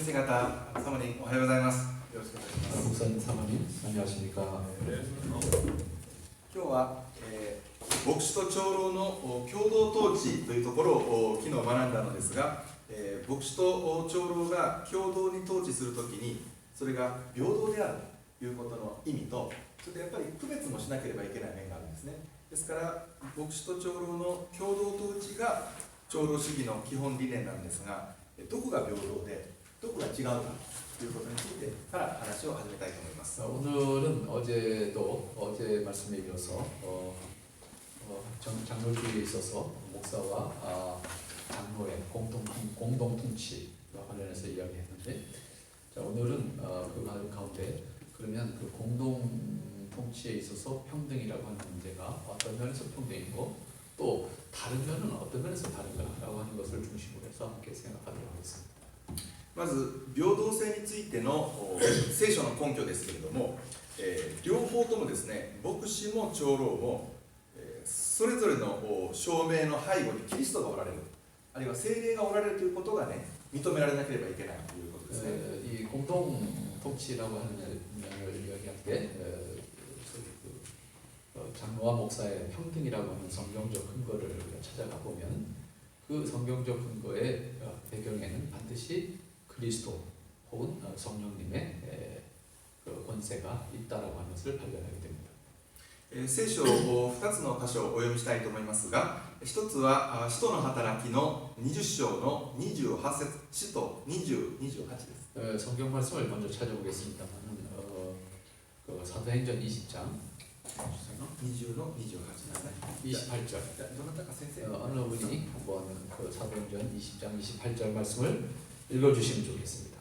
先生方、サモニンおはようございます。よろしくお願いします。 목사님, 사모님, 안녕하십니까? 今日は、牧師と長老の共同統治というところを昨日学んだのですが、牧師と長老が共同に統治するときにそれが平等であるということの意味と、それでやっぱり区別もしなければいけない面があるんですね。ですから牧師と長老の共同統治が長老主義の基本理念なんですが、どこが平等でどこが違うかということについてから話を始めたいと思います。 오늘은 어제 말씀에 이어서 장로주의에 있어서 목사와 장로의 공동 통치와 관련해서 이야기했는데, 자, 오늘은 그 가운데 그러면 그 공동 통치에 있어서 평등이라고 하는 문제가 어떤 면에서 평등이고 또 다른 면은 어떤 면에서 다른가라고 하는 것을 중심으로 해서 함께 생각하도록 하겠습니다. まず平等性についての聖書の根拠ですけれども、両方ともですね、牧師も長老も、それぞれの証明の背後にキリストがおられる、あるいは聖霊がおられるということがね、認められなければいけないということですね。 이 공동 통치라고 하는 면을 이야기할 때 장로와 목사의 평등이라고 하는 성경적 근거를 찾아가 보면 그 성경적 근거의 배경에는 반드시 그리스도 혹은 성령님의 그 권세가 있다라고 하는 것을 발견하게 됩니다. 聖書を2つの箇所をお読みしたいと思いますが、一つは使徒の働きの20章の28節、使徒20、28です。 성경 말씀을 먼저 찾아보겠습니다만은 그 사도행전 20장 20の28ですね。 28절. どなたか先生。 어느 분이 한번 그 사도행전 20장 28절 말씀을 읽어주시면 좋겠습니다.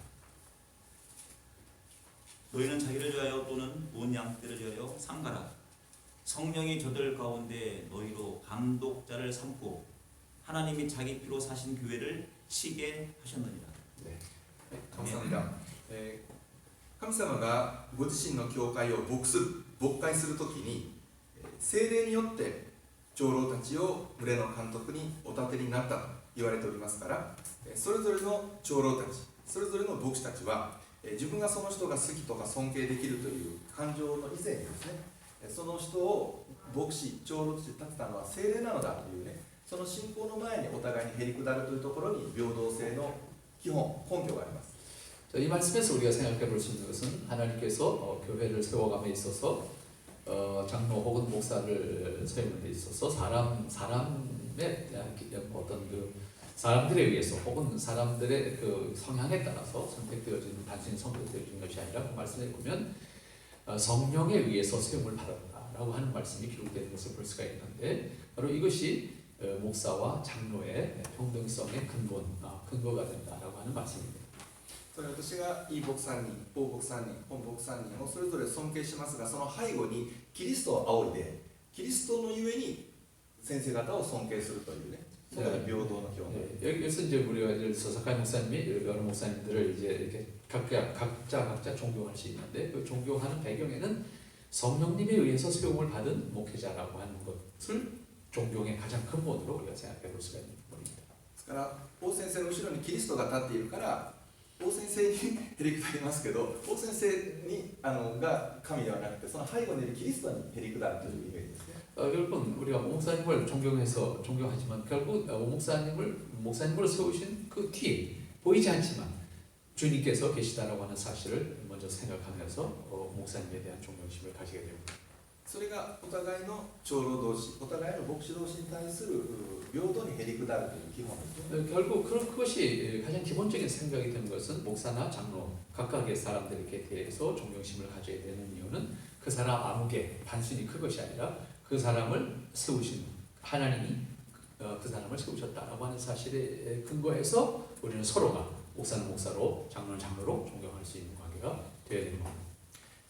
너희는 자기를 위하여 또는 온 양떼를 위하여 상가라. 성령이 저들 가운데 너희로 감독자를 삼고 하나님이 자기 피로 사신 교회를 치게 하셨느니라. 네. 神様がご自身の教会を牧会するときに、聖霊によって長老たちを群れの監督にお立てになったと言われておりますから、それぞれの長老たち、それぞれの牧師たちは、自分がその人が好きとか尊敬できるという感情の以前にですね、その人を牧師、長老として立てたのは聖霊なのだというね、その信仰の前にお互いにへりくだるというところに平等性の基本、根拠があります。 이 말씀에서 우리가 생각해 볼 수 있는 것은 하나님께서 교회를 세워감에 있어서 장로 혹은 목사를 세우는 데 있어서 사람의 어떤 그 사람들에 의해서 혹은 사람들의 그 성향에 따라서 선택되어지는, 단순히 선택되어지는 것이 아니라 그 말씀에 보면 성령에 의해서 세움을 받았다라고 하는 말씀이 기록되는 것을 볼 수가 있는데, 바로 이것이 목사와 장로의 평등성의 근거가 된다라고 하는 말씀입니다. それは私がいい牧さんに、某牧さんに、本牧さんにをそれぞれ尊敬しますが、その背後にキリストを仰いで、キリストのゆえに先生方を尊敬するというね、そこに平等の基本。 여기서 이제 우리가 예를 들어서 사카이 목사님이 여러 목사님들을 이제 이렇게 각자 존경할 수 있는데, 그 존경하는 배경에는 성령님에 의해서 세움을 받은 목회자라고 하는 것을 존경의 가장 근본으로 우리가 생각해 볼 수가 있는 부분입니다. ですから、王先生の後ろにキリストが立っているから、王先生にへりくだりますけど、王先生にが神ではなくて、その背後にいるキリストにへりくだるというイメージですね。 결국은 우리가 목사님을 존경하지만 결국 목사님으로 세우신 그 뒤에 보이지 않지만 주님께서 계시다라고 하는 사실을 먼저 생각하면서 목사님에 대한 존경심을 가지게 됩니다. それがお互いの長老同士、お互いの牧師同士に対する平等にへりくだるという基本ですね。 결국 그것이 가장 기본적인 생각이 되는 것은 목사나 장로 각각의 사람들에게 대해서 존경심을 가져야 되는 이유는 그 사람 아무개 단순히 그것이 아니라 그 사람을 세우신 하나님이 그 사람을 세우셨다라고 하는 사실에 근거해서 우리는 서로가 목사는 목사로 장로는 장로로 존경할 수 있는 관계가 되어야 되는 겁니다.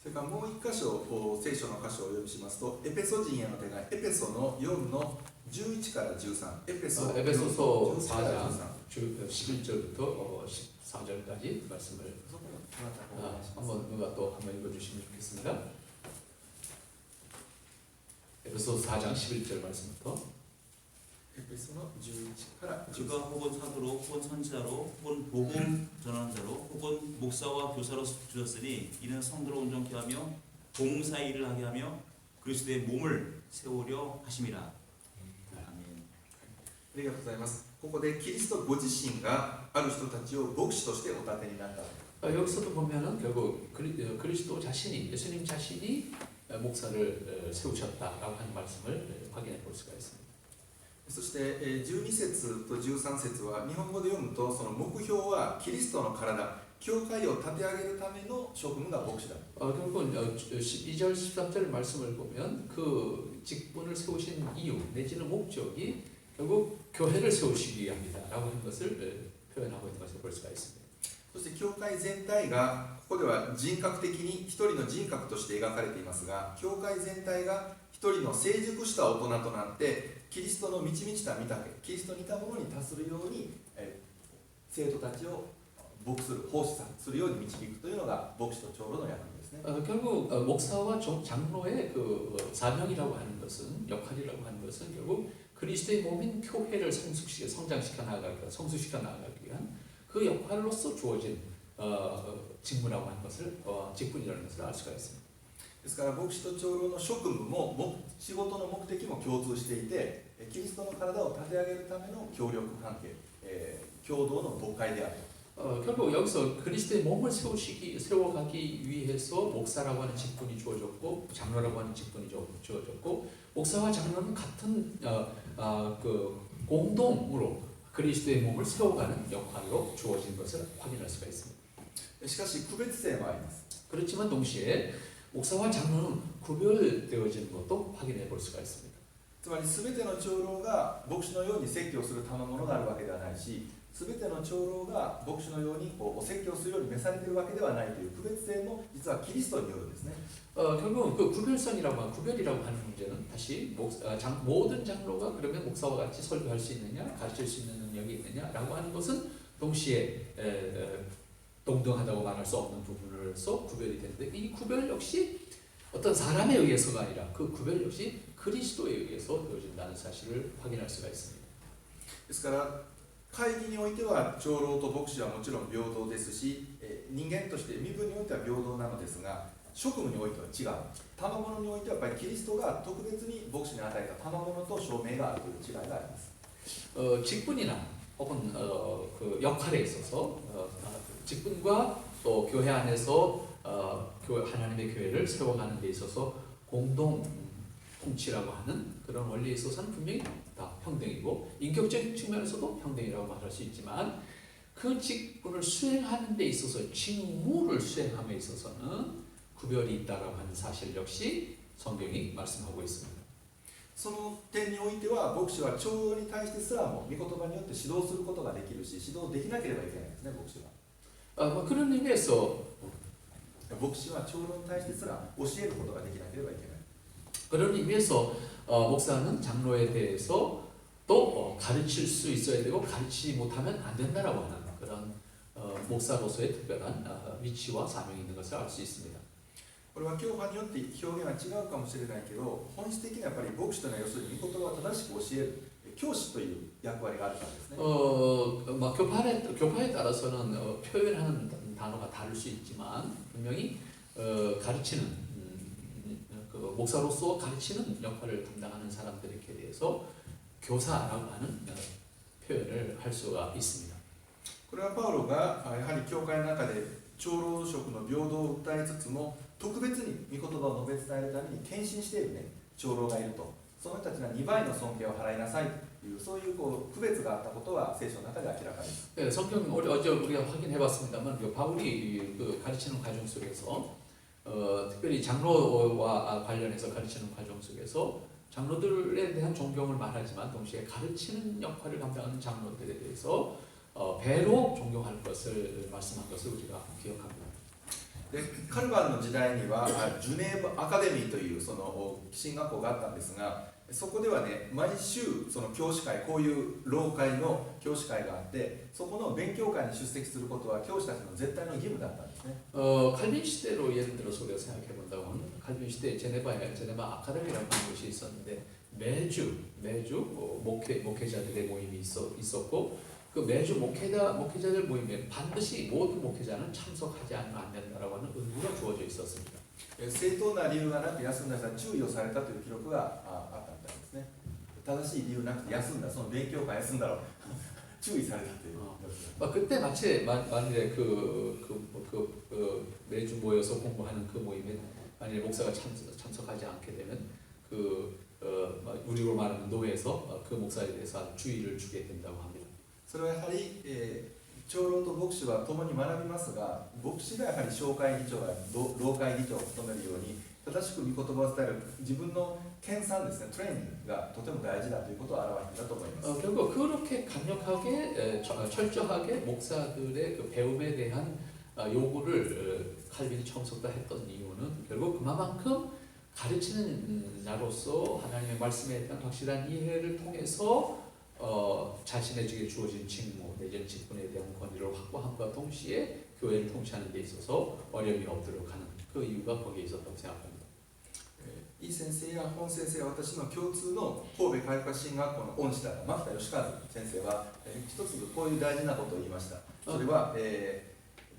それからもう一箇所、聖書の箇所をお読みしますと、エペソ人への手紙、エペソの4の11から13、에베소서 4장 11절부터 14절까지 말씀을 한번 누가 또 한번 읽어주시면 좋겠습니다. 에베소서 4장 11절 말씀부터. エペソの11から13 그가 혹은 사도로 혹은 선지자로 혹은 복음 전환자로 혹은 목사와 교사로 주셨으니 이는 성도를 온전케 하며 봉사 일을 하게 하며 그리스도의 몸을 세우려 하심이라. 아멘. ありがとうございます。ここでキリストご自身がある人たちを牧師としてお立てになった。 여기서도 보면은 결국 그리스도 자신이 예수님 자신이 목사를 세우셨다라고 하는 말씀을 확인해 볼 수가 있습니다. そして12節と13節は日本語で読むとその目標はキリストの体、教会を立て上げるための職務が牧師だ。 결국은 12절 13절 말씀을 보면 그 직분을 세우신 이유 내지는 목적이 결국 교회를 세우시기 위함이다라고 하는 것을 표현하고 있는 것을 볼 수가 있습니다. そして教会全体がここでは人格的に一人の人格として描かれていますが、教会全体が一人の成熟した大人となってキリストの満ち満ちた御岳、キリストに似たものに達するように生徒たちを牧する、奉仕するように導くというのが牧師と長老の役目ですね。 결국 목사와 장로의 그 사명이라고 하는 것은 역할이라고 하는 것은 결국 그리스도의 몸인 교회를 성장시켜 나가기, 성숙시켜 나가기 위한 그 역할로서 주어진 직무라고 하는 것을 직분이라는 것을 알 수가 있습니다. ですから牧師と長老の職務も仕事の目的も共通していて、キリストの体を立て上げるための協力関係、共同の牧会である。 결국 여기서 그리스도의 몸을 세워가기 위해서 목사라고 하는 직분이 주어졌고 장로라고 하는 직분이 주어졌고 목사와 장로는 같은 그 공동으로 그리스도의 몸을 세워가는 역할로 주어진 것을 확인할 수가 있습니다. しかし区別性もあります。 그렇지만 동시에 목사와 장로는 구별되어지는 것도 확인해 볼 수가 있습니다. つまり全ての長老が牧師のように説教する賜物があるわけではないし、全ての長老が牧師のようにお説教するように召されているわけではないという区別性も実はキリストによるんですね。 결국은 그 구별이라고 하는 문제는 다시 모든 장로가 그러면 목사와 같이 설교할 수 있느냐, 가르칠 수 있는 능력이 있느냐라고 하는 것은 동시에 동등하다고 말할 수 없는 부분으로서 구별이 되는데 이 구별 역시 어떤 사람에 의해서가 아니라 그 구별 역시 그리스도에 의해서 되어진다는 사실을 확인할 수가 있습니다. ですから会議においては長老と牧師はもちろん平等ですし、人間として身分においては平等なのですが、職務においては違う。賜物においてはやっぱりキリストが特別に牧師に与えた賜物と証明があるという違いがあります。 직분이나 혹은 그 역할에 있어서 직분과 또 교회 안에서 하나님의 교회를 세워가는 데 있어서 공동 통치라고 하는 그런 원리에 있어서는 분명히 다 평등이고 인격적인 측면에서도 평등이라고 말할 수 있지만 그 직분을 수행하는 데 있어서 직무를 수행함에 있어서는 구별이 있다라고 하는 사실 역시 성경이 말씀하고 있습니다. その点においては牧師は長老に対してすらも御言葉によって指導することができるし、指導できなければいけないんですね、牧師は。 그런 의미에서 牧師は長老に対してすら教えることができなければいけない。 그런 의미에서 목사는 장로에 대해서 또 가르칠 수 있어야 되고 가르치지 못하면 안 된다라고 하는 그런 목사로서의 특별한 위치와 사명이 있는 것을 알 수 있습니다. これは教派によって表現は違うかもしれないけど、本質的にはやっぱり牧師というのは要するに御言葉を正しく教える教師という役割があるからですね。 교파에 따라서는 표현하는 단어가 다를 수 있지만 분명히 가르치는 그 목사로서 가르치는 역할을 담당하는 사람들에게 대해서 교사라고 하는 표현을 할 수가 있습니다. これはパウロがやはり教会の中で長老職の平等を訴えつつも特別に御言葉を述べ伝えるために献身している、長老がいると、その人たちには2倍の尊敬を払いなさいというそういう区別があったことは聖書の中で明らかです。 네, 성경 어제 우리가 확인해봤습니다만 바울이 그 가르치는 과정 속에서 특별히 장로와 관련해서 가르치는 과정 속에서 장로들에 대한 존경을 말하지만 동시에 가르치는 역할을 감당하는 장로들에 대해서 배로 존경할 것을 말씀한 것을 우리가 기억합니다. でカルバンの時代にはジュネーブアカデミーというその進学校があったんですが、そこではね毎週その教師会、こういう老会の教師会があって、そこの勉強会に出席することは教師たちの絶対の義務だったんですね。 칼빈 시대로 예를 들어서 우리가 생각해 본다면 칼빈 시대 제네바 아카데미라고 하는 곳이 있었는데 매주 목회자들의 모임이 있었고 그 매주 목회자들 모임에 반드시 모든 목회자는 참석하지 않으면 안 된다라고 하는 의무가 주어져 있었습니다. 正当な理由がなく休んだ人は注意をされたという記録があったんですね。正しい理由なくて休んだ、その勉強会休んだら注意されたという。 그때 마치 만일에 매주 모여서 공부하는 그 모임에 만일에 목사가 참석하지 않게 되면 우리로 말하는 노예에서 그 목사에 대해서 아주 주의를 주게 된다고 합니다. それはやはり、長老と牧師は共に学びますが、牧師がやはり小会議長や老会議長を務めるように正しく御言葉を伝える自分の研鑽ですね、トレーニングがとても大事だということを表していると思います。 결국 그렇게 강력하게 철저하게 목사들의 그 배움에 대한 요구를 칼빈이 처음부터 했던 이유는 결국 그만큼 가르치는 자로서 하나님의 말씀에 대한 확실한 이해를 통해서 자신에게 주어진 직무 내지는 직분에 대한 권위를 확보함과 동시에 교회를 통치하는 데 있어서 어려움이 없도록 하는 그 이유가 거기에 있었다고 생각합니다. いい先生や本先生は私の共通の神戸開花進学校の恩師だった牧田義和先生は、一つこういう大事なことを言いました。それは、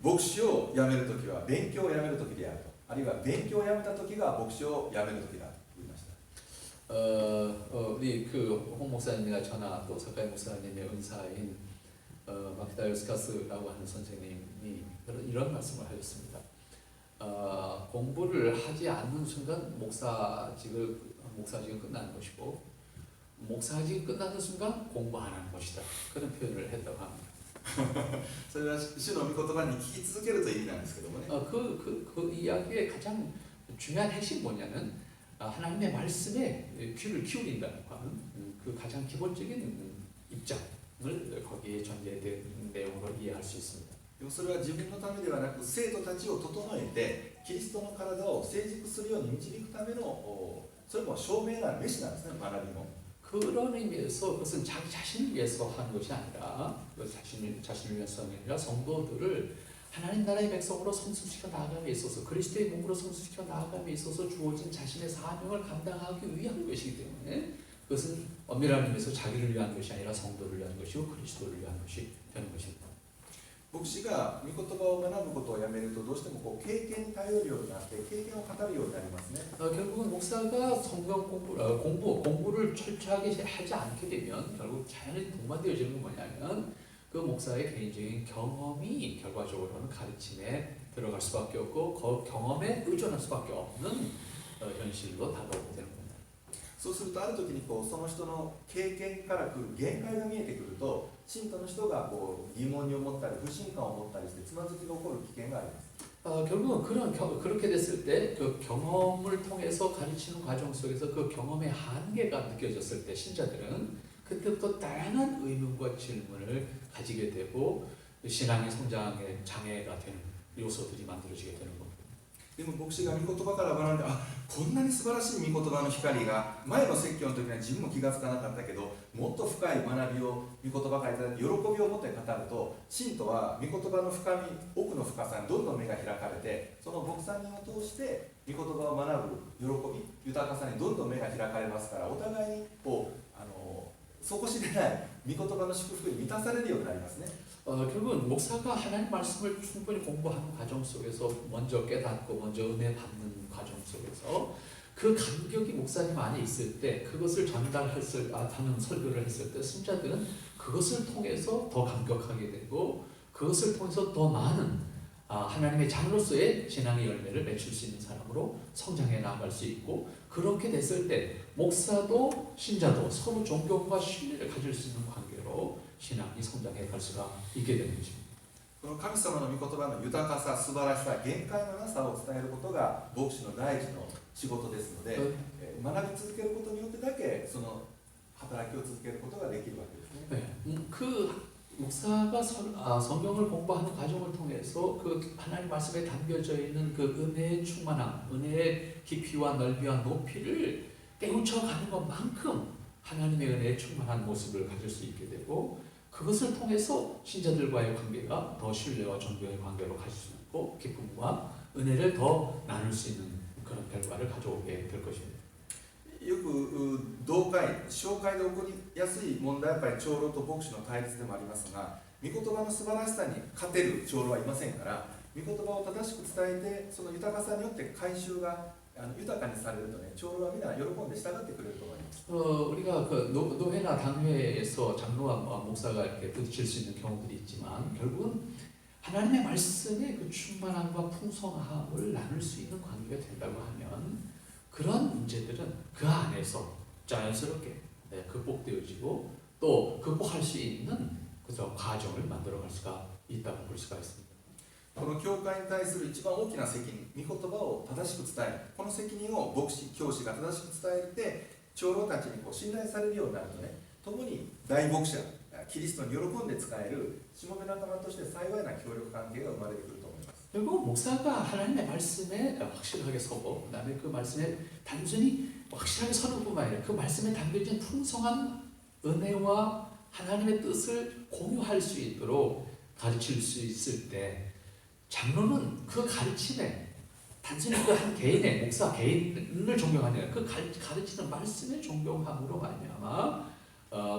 牧師を辞めるときは勉強を辞めるときであると、あるいは勉強を辞めたときが牧師を辞めるときだと言いました。 우리 홍 목사님이나 저나 또 사카이 목사님의 은사인 마키다 요스카스라고 하는 선생님이 이런 말씀을 하셨습니다. 공부를 하지 않는 순간 목사직은 끝나는 것이고 목사직이 끝나는 순간 공부 안 하는 것이다. 그런 표현을 했다고 합니다. それは主の御言葉に聞き続けるという意味なんですけどもね。 그 이야기의 가장 중요한 핵심이 뭐냐면 하나님의 말씀에 귀를 기울인다는 하는 그 가장 기본적인 입장을 거기에 전제된 내용으로 이해할 수 있습니다. でもそれは自分のためではなく生徒たちを整えてキリストの体を成熟するように導くためのそれも証明なる飯なんですね、学びも。 그런 의미에서 그것은 자기 자신을 위해서 하는 것이 아니라 자신을 위해서 하는 게 아니라 성도들을 하나님 나라의 백성으로 성숙시켜 나아감에 있어서 그리스도의 몸으로 성숙시켜 나아감에 있어서 주어진 자신의 사명을 감당하기 위한 것이기 때문에 그것은 엄밀한 의미에서 자기를 위한 것이 아니라 성도를 위한 것이고 그리스도를 위한 것이 되는 것입니다. 牧師が御言葉を学ぶことをやめるとどうしても経験に頼るようになって経験を語るようになりますね。 결국은 목사가 성경 공부를 철저하게 하지 않게 되면 결국 자연히 동반되어지는 건 뭐냐면 그 목사의 개인적인 경험이 결과적으로는 가르침에 들어갈 수밖에 없고 그 경험에 의존할 수밖에 없는 현실로 다가오게 되는 겁니다. そうするとある時にその人の経験から来る限界が見えてくると信徒の人が疑問に思ったり不信感を持ったりしてつまずきが起こる危険があります。 결국은 그렇게 됐을 때 그 경험을 통해서 가르치는 과정 속에서 그 경험의 한계가 느껴졌을 때 신자들은 그때부터 다양한 의문과 질문을 가지게 되고 신앙의 성장에 장애가 되는 요소들이 만들어지게 되는 겁니다. でも牧師が御言葉から学んでこんなに素晴らしい御言葉の光が前の説教の時には自分も気がつかなかったけどもっと深い学びを御言葉からいただいて喜びを持って語ると信徒は御言葉の深み奥の深さにどんどん目が開かれてその牧さんを通して御言葉を学ぶ喜び豊かさにどんどん目が開かれますからお互いに底知れない御言葉の祝福に満たされるようになりますね。 결국은 목사가 하나님 말씀을 충분히 공부하는 과정 속에서 먼저 깨닫고 먼저 은혜 받는 과정 속에서 그 감격이 목사님 안에 있을 때 그것을 전달하는 설교를 했을 때 신자들은 그것을 통해서 더 감격하게 되고 그것을 통해서 더 많은 하나님의 자녀로서의 신앙의 열매를 맺을 수 있는 사람으로 성장해 나아갈 수 있고 그렇게 됐을 때 목사도 신자도 서로 존경과 신뢰를 가질 수 있는 관계로 신앙이 성장해 갈 수가 있게 되는 것입니다. この神様の御言葉の豊かさ、素晴らしさ、限界のなさを伝えることが牧師の第一の仕事ですので、学び続けることによってだけその働きを続けることができるわけですね。 그 목사가 성경을 공부하는 과정을 통해서 그 하나님 말씀에 담겨져 있는 그 은혜의 충만함, 은혜의 깊이와 넓이와 높이를 깨우쳐가는 것만큼 하나님의 은혜의 충만한 모습을 가질 수 있게 되고 그것을 통해서 신자들과의 관계가 더 신뢰와 존경의 관계로 가질 수 있고 기쁨과 은혜를 더 나눌 수 있는 그런 결과를 가져오게 될 것입니다. よく同会、紹介で起こりやすい問題はやっぱり長老と牧師の対立でもありますが、御言葉の素晴らしさに勝てる長老はいませんから、御言葉を正しく伝えて、その豊かさによって改宗が豊かにされるとね、長老は皆喜んで従ってくれると思います。 우리가 그 노회나 당회에서 장로와 목사가 이렇게 부딪힐 수 있는 경우들이 있지만 결국은 하나님의 말씀의 그 충만함과 풍성함을 나눌 수 있는 관계가 된다고 하면 그런 문제들은 그 안에서 자연스럽게 극복되어지고 또 극복할 수 있는 그저 과정을 만들어갈 수가 있다고 볼 수가 있습니다. この教会に対する一番大きな責任、御言葉を正しく伝える、この責任を牧師、教師が正しく伝えて、長老たちに信頼されるようになるとね、共に大牧者、キリストに喜んで使えるしもべ仲間として幸いな協力関係が生まれてくると思います。 결국 목사가 하나님의 말씀에 확실하게 서고 그다음에 그 말씀에 단순히 확실하게 서는 뿐만 아니라 그 말씀에 담겨진 풍성한 은혜와 하나님의 뜻을 공유할 수 있도록 가르칠 수 있을 때 장로는 그 가르침에 단순히 그 한 개인의 목사 개인을 존경하는 게 아니라 그 가르치는 말씀의 존경함으로 말미암아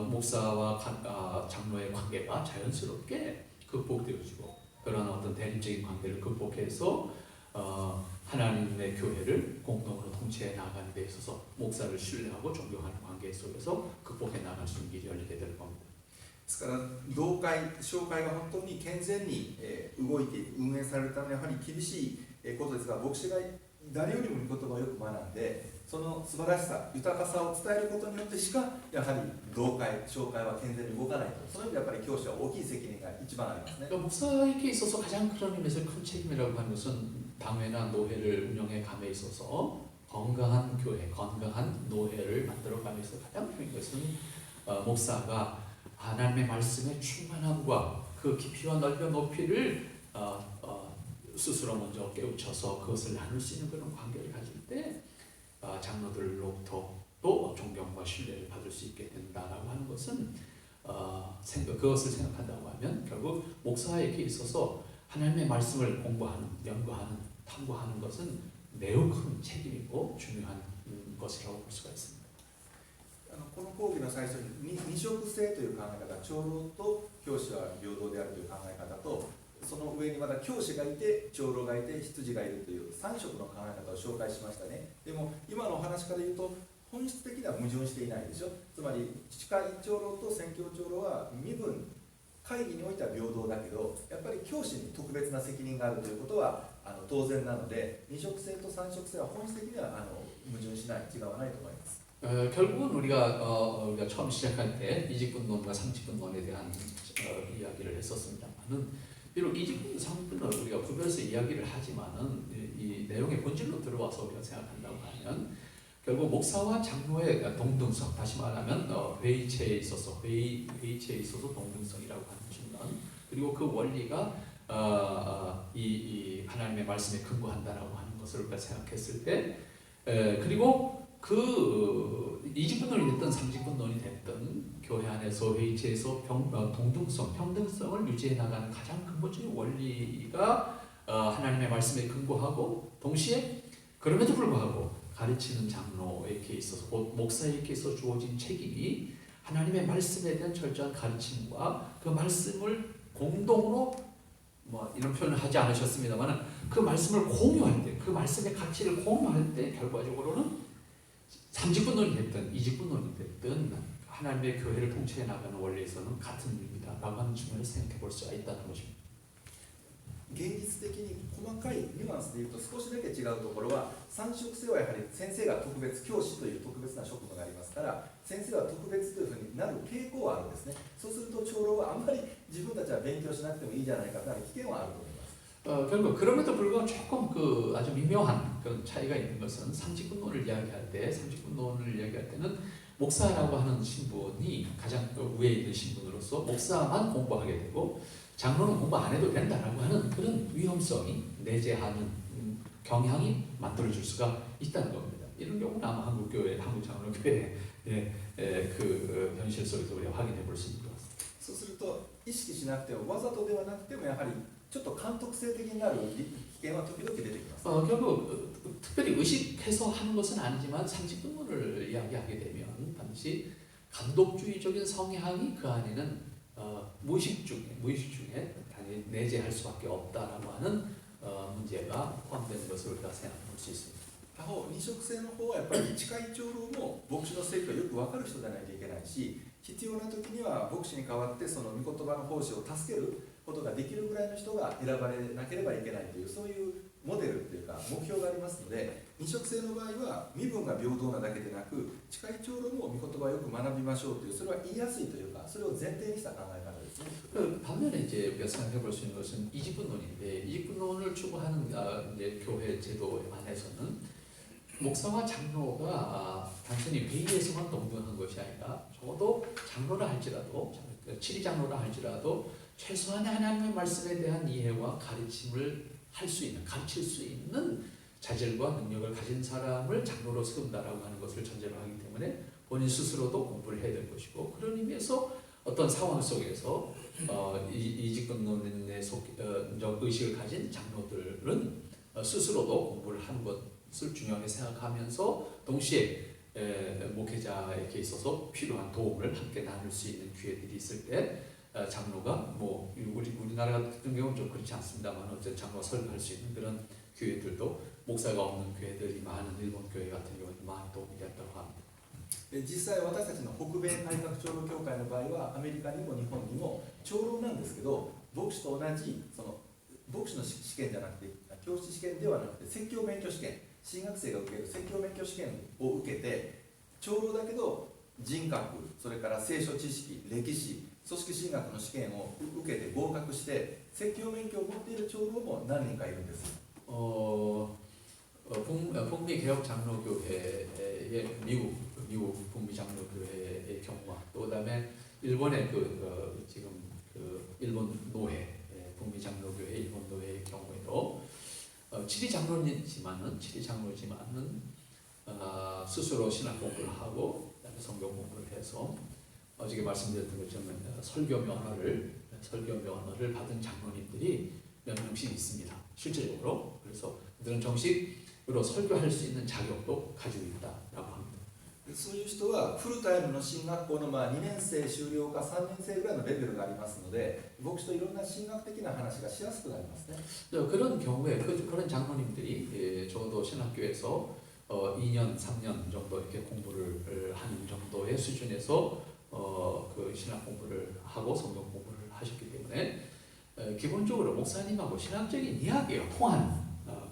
목사와 장로의 관계가 자연스럽게 극복되어지고 그런 어떤 대립적인 관계를 극복해서 하나님의 교회를 공동으로 통치해 나가는 데 있어서 목사를 신뢰하고 존경하는 관계 속에서 극복해 나갈 수 있는 길이 열리게 될 겁니다. ですから同会、教会が本当に健全に動いていく、運営されるためにやはり厳しいことですが、牧師が誰よりも御言葉をよく学んで、その素晴らしさ、豊かさを伝えることによってしか、やはり同会、教会は健全に動かないと、その意味でやっぱり教師は大きい責任が一番ありますね。 목사에게 있어서 가장 그런 의미에서 큰 책임이라고 하는 것은 당회나 노회를 운영해 감에 있어서 건강한 교회, 건강한 노회를 만들어가면서 가장 중요한 것은 목사가 하나님의 말씀의 충만함과 그 깊이와 넓이와 높이를 스스로 먼저 깨우쳐서 그것을 나눌 수 있는 그런 관계를 가질 때 장로들로부터 또 존경과 신뢰를 받을 수 있게 된다라고 하는 것은 그것을 생각한다고 하면 결국 목사에게 있어서 하나님의 말씀을 공부하는, 연구하는, 탐구하는 것은 매우 큰 책임이고 중요한 것이라고 볼 수가 있습니다. この講義の最初に二職制という考え方、長老と教師は平等であるという考え方と、その上にまた教師がいて、長老がいて、執事がいるという3色の考え方を紹介しましたね。でも今のお話から言うと本質的には矛盾していないでしょ。つまり地下長老と宣教長老は身分、会議においては平等だけど、やっぱり教師に特別な責任があるということは当然なので、二職制と三職制は本質的には矛盾しない、違わないと思います。 결국은 우리가 처음 시작할 때 이직분론과 상직분론에 대한 이야기를 했었습니다만은 비록 이직분론, 상직분론을 우리가 구별해서 이야기를 하지만은 이 내용의 본질로 들어와서 우리가 생각한다고 하면 결국 목사와 장로의 동등성, 다시 말하면 회의체에 있어서 회의체에 있어서 동등성이라고 하는 측면, 그리고 그 원리가 이 하나님의 말씀에 근거한다라고 하는 것을 우리가 생각했을 때 그리고 그 이직분론이 됐든 상직분론이 됐든 교회 안에서 회의체에서 동등성, 평등성을 유지해 나가는 가장 근본적인 원리가 하나님의 말씀에 근거하고 동시에 그럼에도 불구하고 가르치는 장로에게 있어서 곧 목사에게 있어서 주어진 책임이 하나님의 말씀에 대한 철저한 가르침과 그 말씀을 공동으로 이런 표현을 하지 않으셨습니다만 그 말씀을 공유할 때, 그 말씀의 가치를 공유할 때 결과적으로는 삼직분론이 됐든 이직분론이 됐든 하나님의 교회를 통치해 나가는 원리에서는 같은 의미다라고 하는 측면을 생각해 볼 수가 있다는 것입니다. 現実的に細かいニュアンスで言うと少しだけ違うところは、三職制はやはり先生が特別、教師という特別な職務がありますから、先生は特別というふうになる傾向はあるんですね。そうすると長老はあんまり自分たちは勉強しなくてもいいじゃないかという危険はあると思います。 결국 그럼에도 불구하고 조금 아주 미묘한 그런 차이가 있는 것은 상직분론을 이야기할 때, 상직분론을 이야기할 때는 목사라고 하는 신분이 가장 위에 있는 신분으로서 목사만 공부하게 되고 장로는 공부 안 해도 된다라고 하는 그런 위험성이 내재하는 경향이 만들어질 수가 있다는 겁니다. 이런 경우는 아마 한국교회, 한국장로교회 그 현실 속에서 우리가 확인해 볼 수 있는 것 같습니다. そうすると意識しなくてもわざとではなくてもやはりちょっと監督性的になる危険は時々出てきます。 결국 특별히 의식해서 하는 것은 아니지만 상식근무를 이야기하게 되면 반드시 감독주의적인 성향이 그 안에는 무의식 중에 당연히 내재할 수밖에 없다라고 하는 문제가 포함되는 것을 우리가 생각해 볼 수 있습니다. 他方二色性の方はやっぱり近い長老も牧師の聖句がよく分かる人でないといけないし、必要な時には牧師に代わってその御言葉の奉仕を助けることができるぐらいの人が選ばれなければいけないというそういうモデルというか目標がありますので、二色性の場合は身分が平等なだけでなく近い長老も御言葉をよく学びましょうという、それは言いやすいというかそれを前提にした考え方ですね。 반면에 이제 우리가 생각해 볼 수 있는 것은 이직분론인데, 이직분론을 추구하는 이제 교회 제도 안에서는 목사와 장로가 단순히 회의에서만 동등한 것이 아니라 적어도 장로라 할지라도 치리 장로라 할지라도 최소한의 하나님의 말씀에 대한 이해와 가르침을 가르칠 수 있는 자질과 능력을 가진 사람을 장로로 세운다라고 하는 것을 전제로 하기 때문에 본인 스스로도 공부를 해야 될 것이고, 그런 의미에서 어떤 상황 속에서 이직분론에 의식을 가진 장로들은 스스로도 공부를 하는 것을 중요하게 생각하면서 동시에 목회자에게 있어서 필요한 도움을 함께 나눌 수 있는 기회들이 있을 때 장로가 뭐 우리나라 같은 경우는 좀 그렇지 않습니다만 어쨌든 장로가 설교할 수 있는 그런 기회들도 목사가 없는 교회들이 많은 일본 교회 같은 경우는 많이 도움이 됐다고 합니다. 実際私たちの北米改革長老協会の場合はアメリカにも日本にも長老なんですけど、牧師と同じその牧師の試験じゃなくて教師試験ではなくて説教免許試験、新学生が受ける説教免許試験を受けて長老だけど人格、それから聖書知識、歴史、組織神学の試験を受けて合格して説教免許を持っている長老も何人かいるんです。 북미 개혁 장로교회의 미국 북미 장로교회의 경우와 또 그다음에 일본의 지금 일본 노회 북미 장로교회 일본 노회의 경우에도 치리 장로지만은 스스로 신학 공부를 하고 그다음에 성경 공부를 해서 어저께 말씀드렸던 것처럼 설교 면허를 받은 장로님들이 몇 명씩 있습니다. 실질적으로. 그래서 그들은 정식으로 설교할 수 있는 자격도 가지고 있다라고 합니다. そういう人はフルタイムの進学校の2年生修了か3年生ぐらいのレベルがありますので、牧師といろんな進学的な話がしやすくなりますね。 그런 경우에 그런 장로님들이 적어도 신학교에서 2년, 3년 정도 이렇게 공부를 하는 정도의 수준에서 그 신학 공부를 하고 성경 공부를 하셨기 때문에 기본적으로 목사님하고 신학적인 이야기가 통하는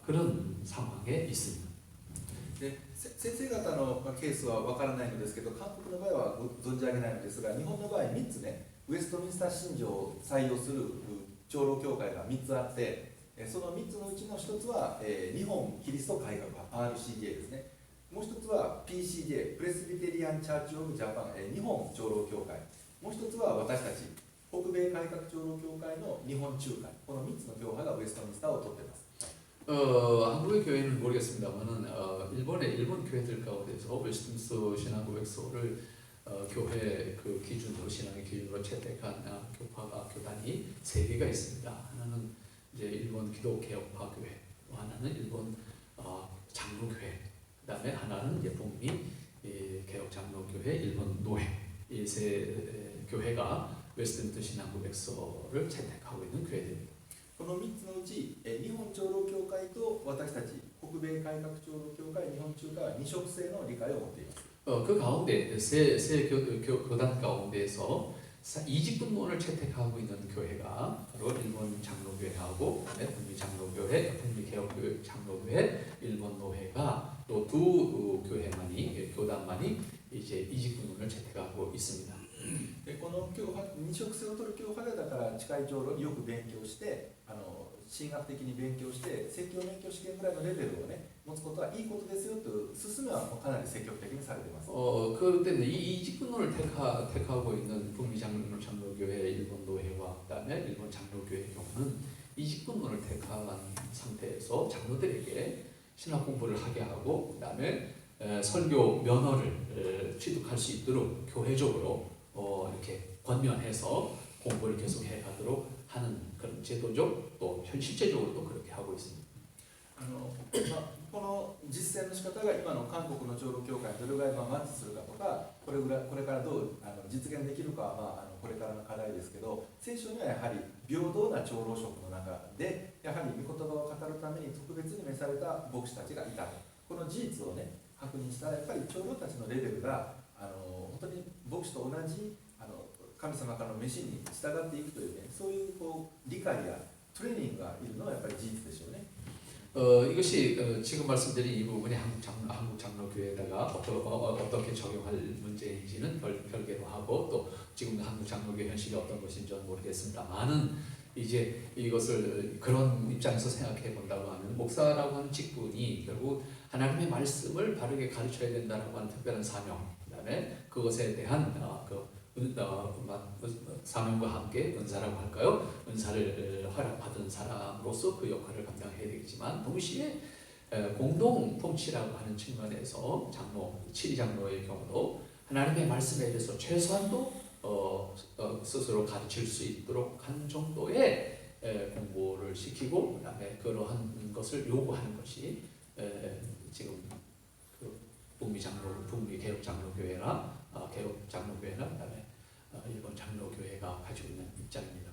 그런 상황에 있습니다. で先生方のケースは分からないのですけど、韓国の場合は存じ上げないのですが、日本の場合3つね、ウェストミンスター信条を採用する長老協会が3つあって、その3つのうちの1つは日本キリスト改革派 RCJ ですね。もう1つは PCJ プレスビテリアンチャーチオブジャパン日本長老協会、もう1つは私たち北米改革長老協会の日本中会、この3つの教派がウェストミンスターを取っています。 한국의 교회는 모르겠습니다만은 일본 교회들 가운데서 웨스트민스터 신학고백서를 교회 그 기준으로 신앙의 기준으로 채택한 교단이 3개가 있습니다. 하나는 이제 일본 기독개혁파 교회, 또 하나는 일본 장로교회, 그다음에 하나는 이제 북미 개혁 장로교회, 일본 노회, 이 3교회가 웨스트민스터 신학고백서를 채택하고 있는 교회들입니다. この3つのうち、日本長老協会と私たち北米改革長老協会、日本中会は二色性の理解を持っています。 그 가운데 세 교단 가운데에서 이직분론을 채택하고 있는 교회가 바로 일본 장로교회하고 북미 장로교회, 북미 개혁교회 장로교회, 일본 노회가 또 두 교단만이 이제 이직분론을 채택하고 있습니다. この教派、二色性を取る教派がだから近い長老によく勉強して、神学的に勉強して説教免許試験ぐらいのレベルをね持つことはいいことですよという勧めはかなり積極的にされています。 그때는 이 이직분론을 택하고 있는 북미 장로교회, 일본 노회와 그다음에 일본 장로교회의 경우는 이직분론을 택한 상태에서 장로들에게 신학 공부를 하게 하고 그다음에 설교 면허를 취득할 수 있도록 교회적으로 이렇게 권면해서 공부를 계속 해가도록 하는 그런 제도적 또 현실적으로도 그렇게 하고 있습니다. この実践の仕方が今の韓国の長老教会どれぐらいマッチするかとか、これからどう実現できるかはこれからの課題ですけど、聖書にはやはり平等な長老職の中でやはり御言葉を語るために特別に召された牧師たちがいたと、この事実をね確認したら、やっぱり長老たちのレベルが本当に牧師と同じ神様からの召しに従っていくというね、そういう理解やトレーニングがいるのはやっぱり事実でしょうね。 이것이 지금 말씀드린 이 부분이 한국 장로교회에다가 어떻게 적용할 문제인지는 별개로 하고, 또 지금 한국 장로교회 현실이 어떤 것인지는 모르겠습니다만은 이제 이것을 그런 입장에서 생각해 본다고 하면 목사라고 하는 직분이 결국 하나님의 말씀을 바르게 가르쳐야 된다라고 하는 특별한 사명, 그다음에 그것에 대한 사명과 함께 은사라고 할까요? 은사를 허락받은 사람으로서 그 역할을 감당해야 되겠지만, 동시에 공동 통치라고 하는 측면에서 치리 장로의 경우도 하나님의 말씀에 대해서 최소한도 스스로 가르칠 수 있도록 한 정도의 공부를 시키고, 그다음에 그러한 것을 요구하는 것이 지금 그 북미 개혁 장로교회나 개혁 장로교회나 그다음에 일본 장로교회가 가지고 있는 입장입니다.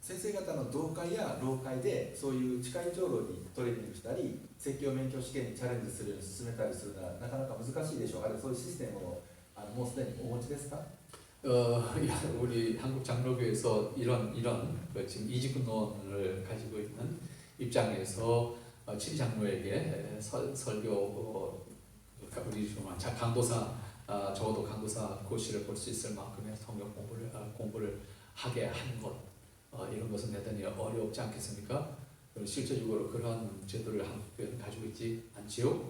先生方の同会や老会でそういう近い長老にトレーニングしたり、説教免許試験にチャレンジするように進めたりするのはなかなか難しいでしょう。あるいはそういうシステムをもうすでにお持ちですか？ 우리 한국 장로교에서 이런 지금 이직근론을 가지고 있는 입장에서 치리 장로에게 설교 우리 강도사 적어도 강도사 고시를 볼 수 있을 만큼의 성경 공부를 하게 하는 것, 이런 것은 대단히 어렵지 않겠습니까? 실제적으로 그런 제도를 한국교회는 가지고 있지 않지요?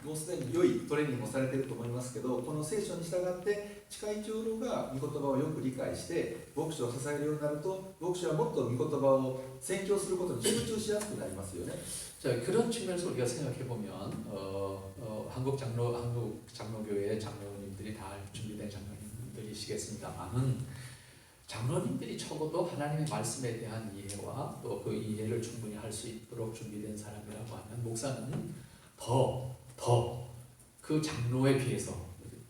もうすでに良いトレーニングをされていると思いますけど、この聖書に従って近い長老が御言葉をよく理解して牧師を支えるようになると、牧師はもっと御言葉を宣教することに集中しやすくなりますよね。 자, 그런 측면에서 우리가 생각해 보면 한국 장로교회 장로님들이 다 준비된 장로님들이시겠습니다만은, 장로님들이 적어도 하나님의 말씀에 대한 이해와 또 그 이해를 충분히 할 수 있도록 준비된 사람이라고 하면, 목사는 더 그 장로에 비해서,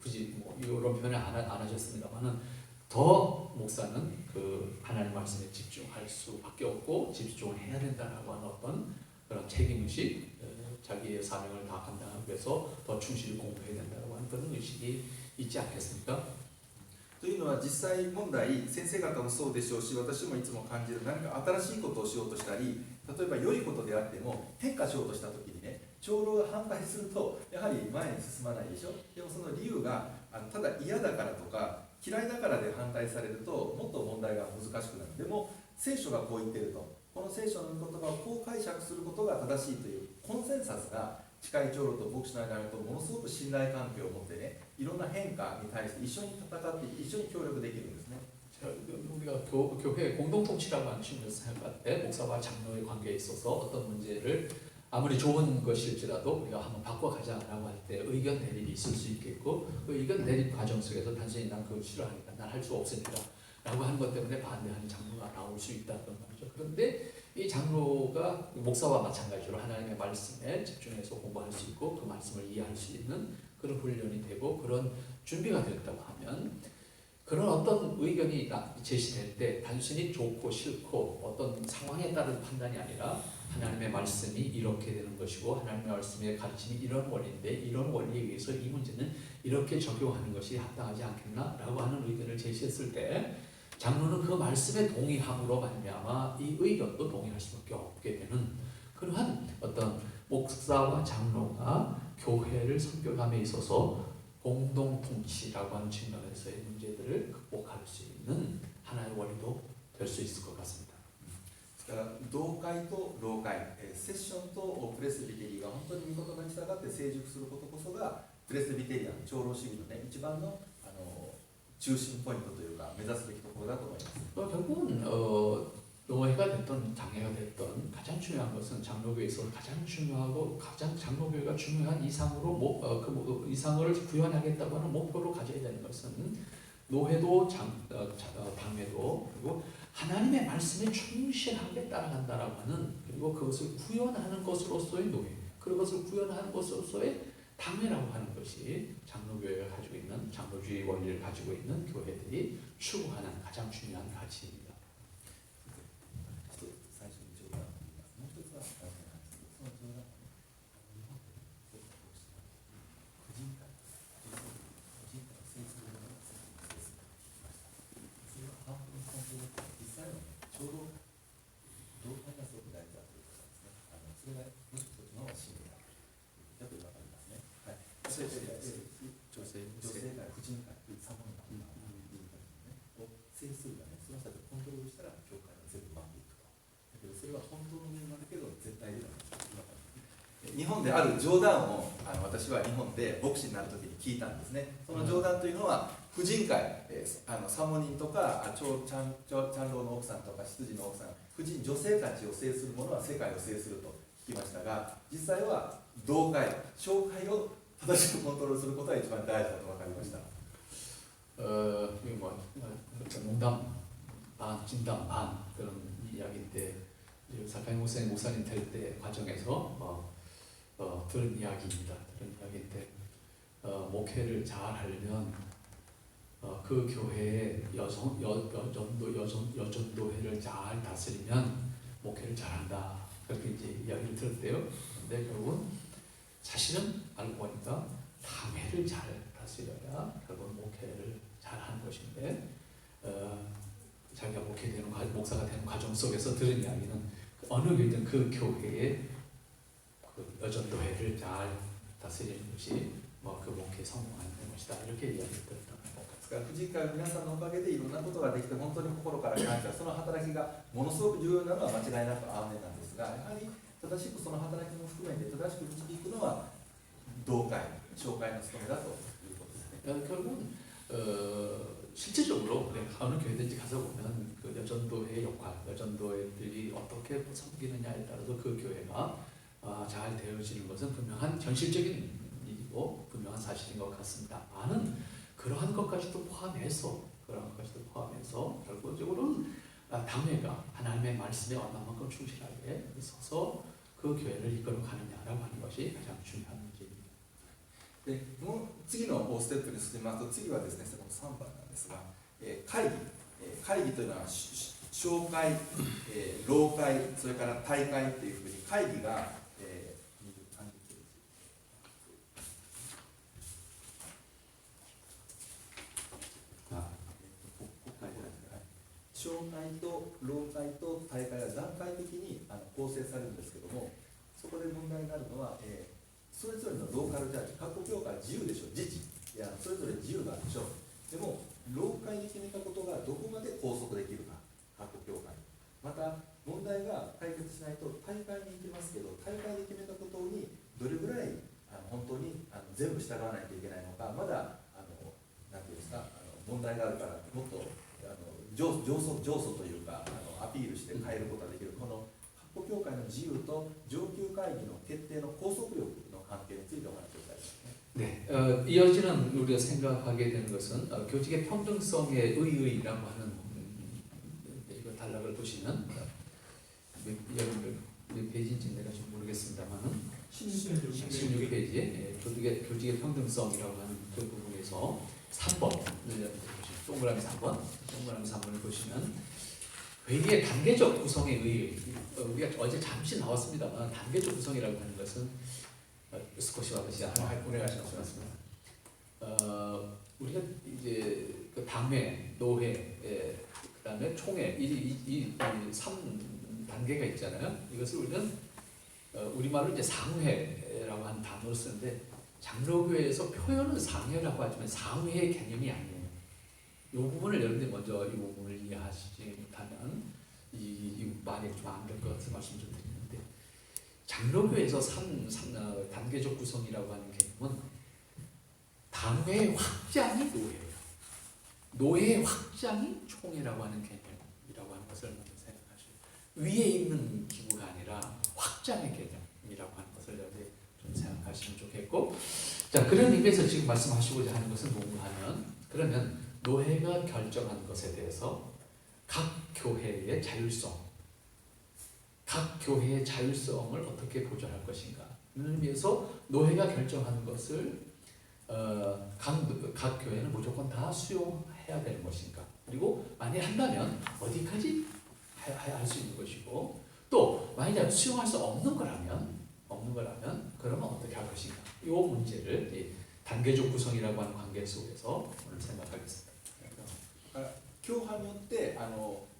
굳이 뭐 이런 표현을 안 하셨습니다만은, 더 목사는 그 하나님 말씀에 집중할 수밖에 없고 집중을 해야 된다라고 하는 어떤 그런 책임의식, 자기의 사명을 다 감당하기 위해서 더 충실히 공부해야 된다고 하는 그런 의식이 있지 않겠습니까? というのは実際問題、先生方もそうでしょうし、私もいつも感じる、何か新しいことをしようとしたり、例えば良いことであっても変化しようとしたときにね、長老が反対するとやはり前に進まないでしょ。でもその理由がただ嫌だからとか嫌いだからで反対されるともっと問題が難しくなる。でも聖書がこう言ってると、この聖書の言葉をこう解釈することが正しいというコンセンサスが近い長老と牧師の間にものすごく信頼関係を持ってね、いろんな変化に対して一緒に戦って一緒に協力できるんですね。 우리가 교회 공동통치라고 하는 측면에서 생각할 때 목사와 장로의 관계에 있어서 어떤 문제를 아무리 좋은 것일지라도 우리가 한번 바꿔가자라고 할 때 의견 대립이 있을 수 있겠고, 그 의견 대립 과정 속에서 단순히 난 그걸 싫어하니까 난 할 수 없으니까 라고 하는 것 때문에 반대하는 장로가 나올 수 있다는 말이죠. 그런데 이 장로가 목사와 마찬가지로 하나님의 말씀에 집중해서 공부할 수 있고 그 말씀을 이해할 수 있는 그런 훈련이 되고 그런 준비가 됐다고 하면, 그런 어떤 의견이 제시될 때 단순히 좋고 싫고 어떤 상황에 따른 판단이 아니라 하나님의 말씀이 이렇게 되는 것이고 하나님의 말씀의 가르침이 이런 원리인데 이런 원리에 의해서 이 문제는 이렇게 적용하는 것이 합당하지 않겠나라고 하는 의견을 제시했을 때, 장로는 그 말씀에 동의함으로 말미암아 이 의견도 동의할 수밖에 없게 되는 그러한 어떤 목사와 장로가 교회를 섬겨감에 있어서 공동통치라고 하는 측면에서의 문제들을 극복할 수 있는 하나의 원리도 될 수 있을 것 같습니다. だから同会と老会、セッションとプレスビテリーが本当に御言葉に従って成熟することこそがプレスビテリアン長老主義のね一番の中心ポイントというか目指すべきところだと思います。 결국은 노예가 됐던 장애가 됐던 가장 중요한 것은 장로교에서 가장 중요하고 가장 장로교회가 중요한 이상으로 그 이상을 구현하겠다고 하는 목표로 가져야 되는 것은 노회도 당회도 그리고 하나님의 말씀에 충실하게 따라간다라고 하는 그리고 그것을 구현하는 것으로서의 노회 그것을 구현하는 것으로서의 당회라고 하는 것이 장로교회가 가지고 있는 장로주의 원리를 가지고 있는 교회들이 추구하는 가장 중요한 가치입니다. 最初に冗談を言います。もう一つは大事なんですけど、その冗談はね、日本で僕がこうした婦人会、婦人会を制するものが世界に制すると聞きました。それは半分本当だって実際はね、ちょうど同会がすごく大事だということですね。それがもし一つの信念だということが分かりますね。はい。女性会、婦人会という3本の婦人会ね、を制するがね、その人たちをコントロールしたら教会が全部うまくいくと。だけどそれは本当の面なんだけど絶対ではない。日本である冗談を私は日本で牧師になるときに聞いたんですね。その冗談というのは婦人会、サモニンとかチャンローの奥さんとか執事の奥さん女性たちを制する者は世界を制すると聞きましたが、実際は同会教会を正しくコントロールすることが一番大事だと分かりました。 이게 뭐 농담 반 진담 반 그런 이야기인데 사카이 목사님 될 때 과정에서 들은 이야기입니다. 들은 이야기인데 목회를 잘 하려면 그 교회의 여전도회를 잘 다스리면 목회를 잘한다. 그렇게 이제 이야기를 들었대요. 근데 결국은 사실은 알고 보니까 당회를 잘 다스려야 결국 목회를 잘하는 것인데 자기가 목사가 되는 과정 속에서 들은 이야기는 어느 교회든 그 교회의 그 여전도회를 잘 다스리는 것이 그 목회에 성공하는 것이다 이렇게 이야기를 들었다. 婦人会の皆さんのおかげでいろんなことができて本当に心から感謝その働きがものすごく重要なのは間違いなくアーメンなんですが、やはり正しくその働きも含めて正しく導くのは同会教会の務めだということですね。 결국은 실제적으로 어느 교회든지 가서 보면 그 여전도회의 역할, 여전도회들이 어떻게 섬기느냐에 따라서 그 교회가 잘 되어지는 것은 분명한 현실적인 일이고 분명한 사실인 것 같습니다. 많은 그러한 것까지도 포함해서 결과적으로는 당회가 하나님의 말씀에 얼마만큼 충실하게 서서 그 교회를 이끌어 가느냐라고 하는 것이 가장 중요한 문제입니다. でもう次のステップに進みますと次はですね、この3番なんですが、会議というのは小会、老会、それから大会というふうに会議が、小会と老会と大会が段階的に構成されるんですけども、そこで問題になるのは、それぞれのローカルジャージ、各教会は自由でしょ、自治、いやそれぞれ自由があるでしょ。でも、老会で決めたことがどこまで拘束できるか、各教会。また、問題が解決しないと大会に行きますけど、大会で決めたことにどれぐらい本当に全部従わないといけないのか、まだなんていうんですか、問題があるから、もっと上訴というかアピールして変えることができる、この各教会の自由と上級会議の決定の拘束力の関係についてお話をしたいですね。 네, 이어지는 우리가 생각하게 되는 것은 교직의 평등성의 의의라고 하는 이거 단락을 보시면 몇 페이지인지 내가 좀 모르겠습니다만은 16페이지 교직의 평등성이라고 하는 그 부분에서 3번 동그라미 3번을 보시면 회의의 단계적 구성의 의의, 우리가 어제 잠시 나왔습니다만 단계적 구성이라고 하는 것은 스코시와 같이 오래가셨습니다. 우리가 이제 그 당회, 노회, 그다음에 총회 이 3단계가 있잖아요. 이것을 우리는 우리말로 이제 상회라고 하는 단어를 쓰는데 장로교회에서 표현은 상회라고 하지만 상회의 개념이 아니에요. 이 부분을 여러분들이 먼저 이 부분을 이해하시지 못하면 이 말이 좀 안 될 것 같아서 말씀 좀 드리는데, 장로교에서 단계적 구성이라고 하는 개념은 당회의 확장이 노예예요. 노예의 확장이 총회라고 하는 개념이라고 하는 것을 먼저 생각하시고, 위에 있는 기구가 아니라 확장의 개념이라고 하는 것을 여러분들이 좀 생각하시면 좋겠고, 자, 그런 의미에서 지금 말씀하시고자 하는 것은 뭐냐면, 그러면 노회가 결정한 것에 대해서 각 교회의 자율성, 각 교회의 자율성을 어떻게 보존할 것인가를 위해서 노회가 결정한 것을 각 교회는 무조건 다 수용해야 되는 것인가? 그리고 만약 한다면 어디까지 할 수 있는 것이고, 또 만약 수용할 수 없는 거라면 그러면 어떻게 할 것인가? 이 문제를 이 단계적 구성이라고 하는 관계 속에서 오늘 생각하겠습니다. 教派によって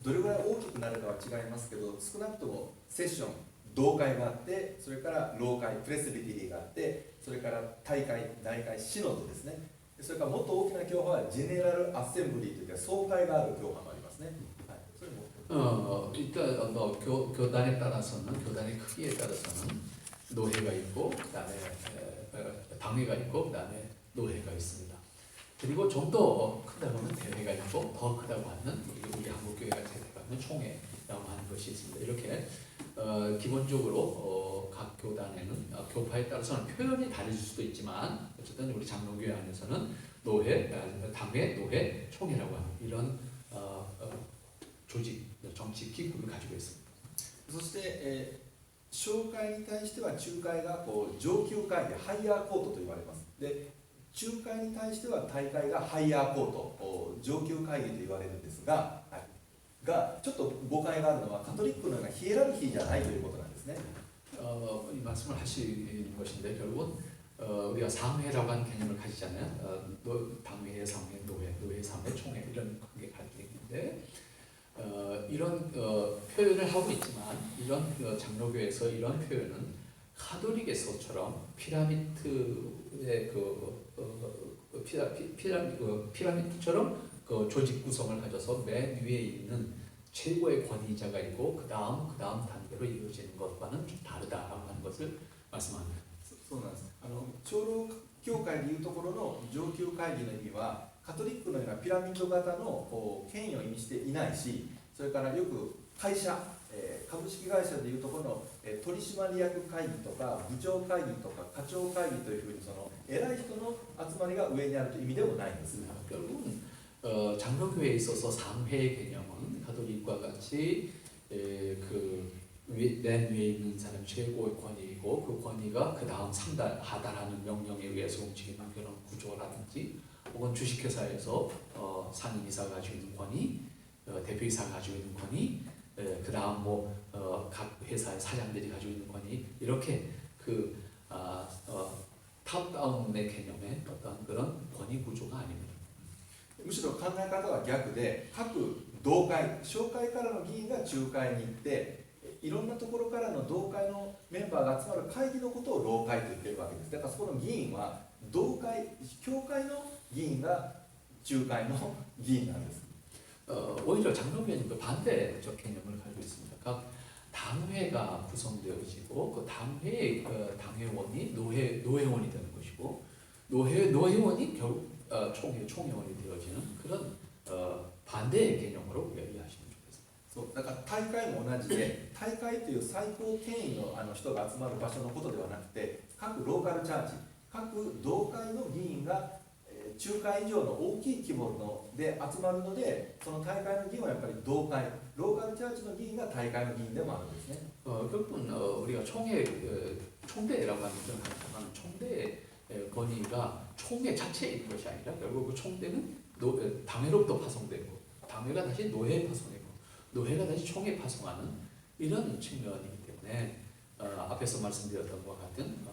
どれぐらい大きくなるかは違いますけど、少なくともセッション同会があって、それから老会プレスビテリーがあって、それから大会大会シノドですね。それからもっと大きな教派はジェネラルアッセンブリーというか総会がある教派もありますね。はい、それも 일단 교단에 따라서는 교단의 크기에 따라서는 노회가 있고 그다음에 당회가 있고 그다음에 노회가 있습니다. 그리고 좀 더 크다고 하면 대회가 있고 더 크다고 하면 우리 한국교회가 제대하면 총회라고 하는 것이 있습니다. 이렇게 기본적으로 각 교단에는 교파에 따라서는 표현이 다를 수도 있지만 어쨌든 우리 장로교회 안에서는 노회, 당회, 노회, 총회라고 하는 이런 조직, 정치 기구를 가지고 있습니다. そして、小会に対しては中会が上級会議ハイヤーコートと言われます。で中会に対しては大会がハイヤーコート上級会議と言われるんですが、はい、がちょっと誤解があるのはカトリックのようなヒエラルキーじゃないということなんですね。 이 말씀을 하시는 것인데 결국은 우리가 상회라고 하는 개념을 가지잖아요. 당회, 상회, 노회, 상회, 총회 이런 관계 가지고 있는데 이런 표현을 하고 있지만 이런 장로교에서 이런 표현은 카톨릭에서처럼 피라미드의 피라미드처럼 그 조직 구성을 가져서 맨 위에 있는 최고의 권위자가 있고 그 다음 단계로 이루어지는 것과는 좀 다르다라고 하는 것을 말씀합니다. そうなんです。長老教会でいうところの上級会議の意味はカトリックのようなピラミッド型の権威を意味していないし、それからよく会社、株式会社でいうところの取締役会議とか部長会議とか課長会議というふうにその偉い人の集まりが上にあるという意味でもないんです。 결국은 장로교회에 있어서 상회의 개념은 가톨릭과 같이 맨 위에 있는 사람 최고의 권위이고 그 권위가 그 다음 상달하다라는 명령에 의해서 움직이는 그런 구조라든지 혹은 주식회사에서 상임이사가 가지고 있는 권위, 대표이사가 가지고 있는 권위, 그 다음 각 회사의 사장들이 가지고 있는 권위 이렇게 탑다운의 개념의 어떤 그런 권위 구조가 아닙니다. むしろ考え方は逆で、各同会、小会からの議員が中会に行って、いろんなところからの同会のメンバーが集まる会議のことを老会と言っているわけです。だからそこの議員は同会、教会の議員が中会の議員なんです。 오히려 장로교회는 그 반대적 개념을 가지고 있습니다. 각 당회가 구성되어지고 그 당회의 당회원이 노회원이 되는 것이고 노회원이 결국 총회원이 되어지는 그런 반대의 개념으로 우리가 이해하시면 좋겠습니다. そうだから大会も同じで、大会という最高権威の人が集まる場所のことではなくて、各ローカルチャーチ、各同会の議員が中会以上の大きい規模ので集まるので、その大会の議員はやっぱり同会、ローカルチャーチの議員が大会の議員でもあるんですね。 결국은 우리가 총대라고 하는 건 하지만 총대의 권위가 총회 자체에 있는 것이 아니라 결국 그 총대는 당회로부터 파송되고 당회가 다시 노회에 파송되고 노회가 다시 총회에 파송하는 이런 측면이기 때문에 앞에서 말씀드렸던 것과 같은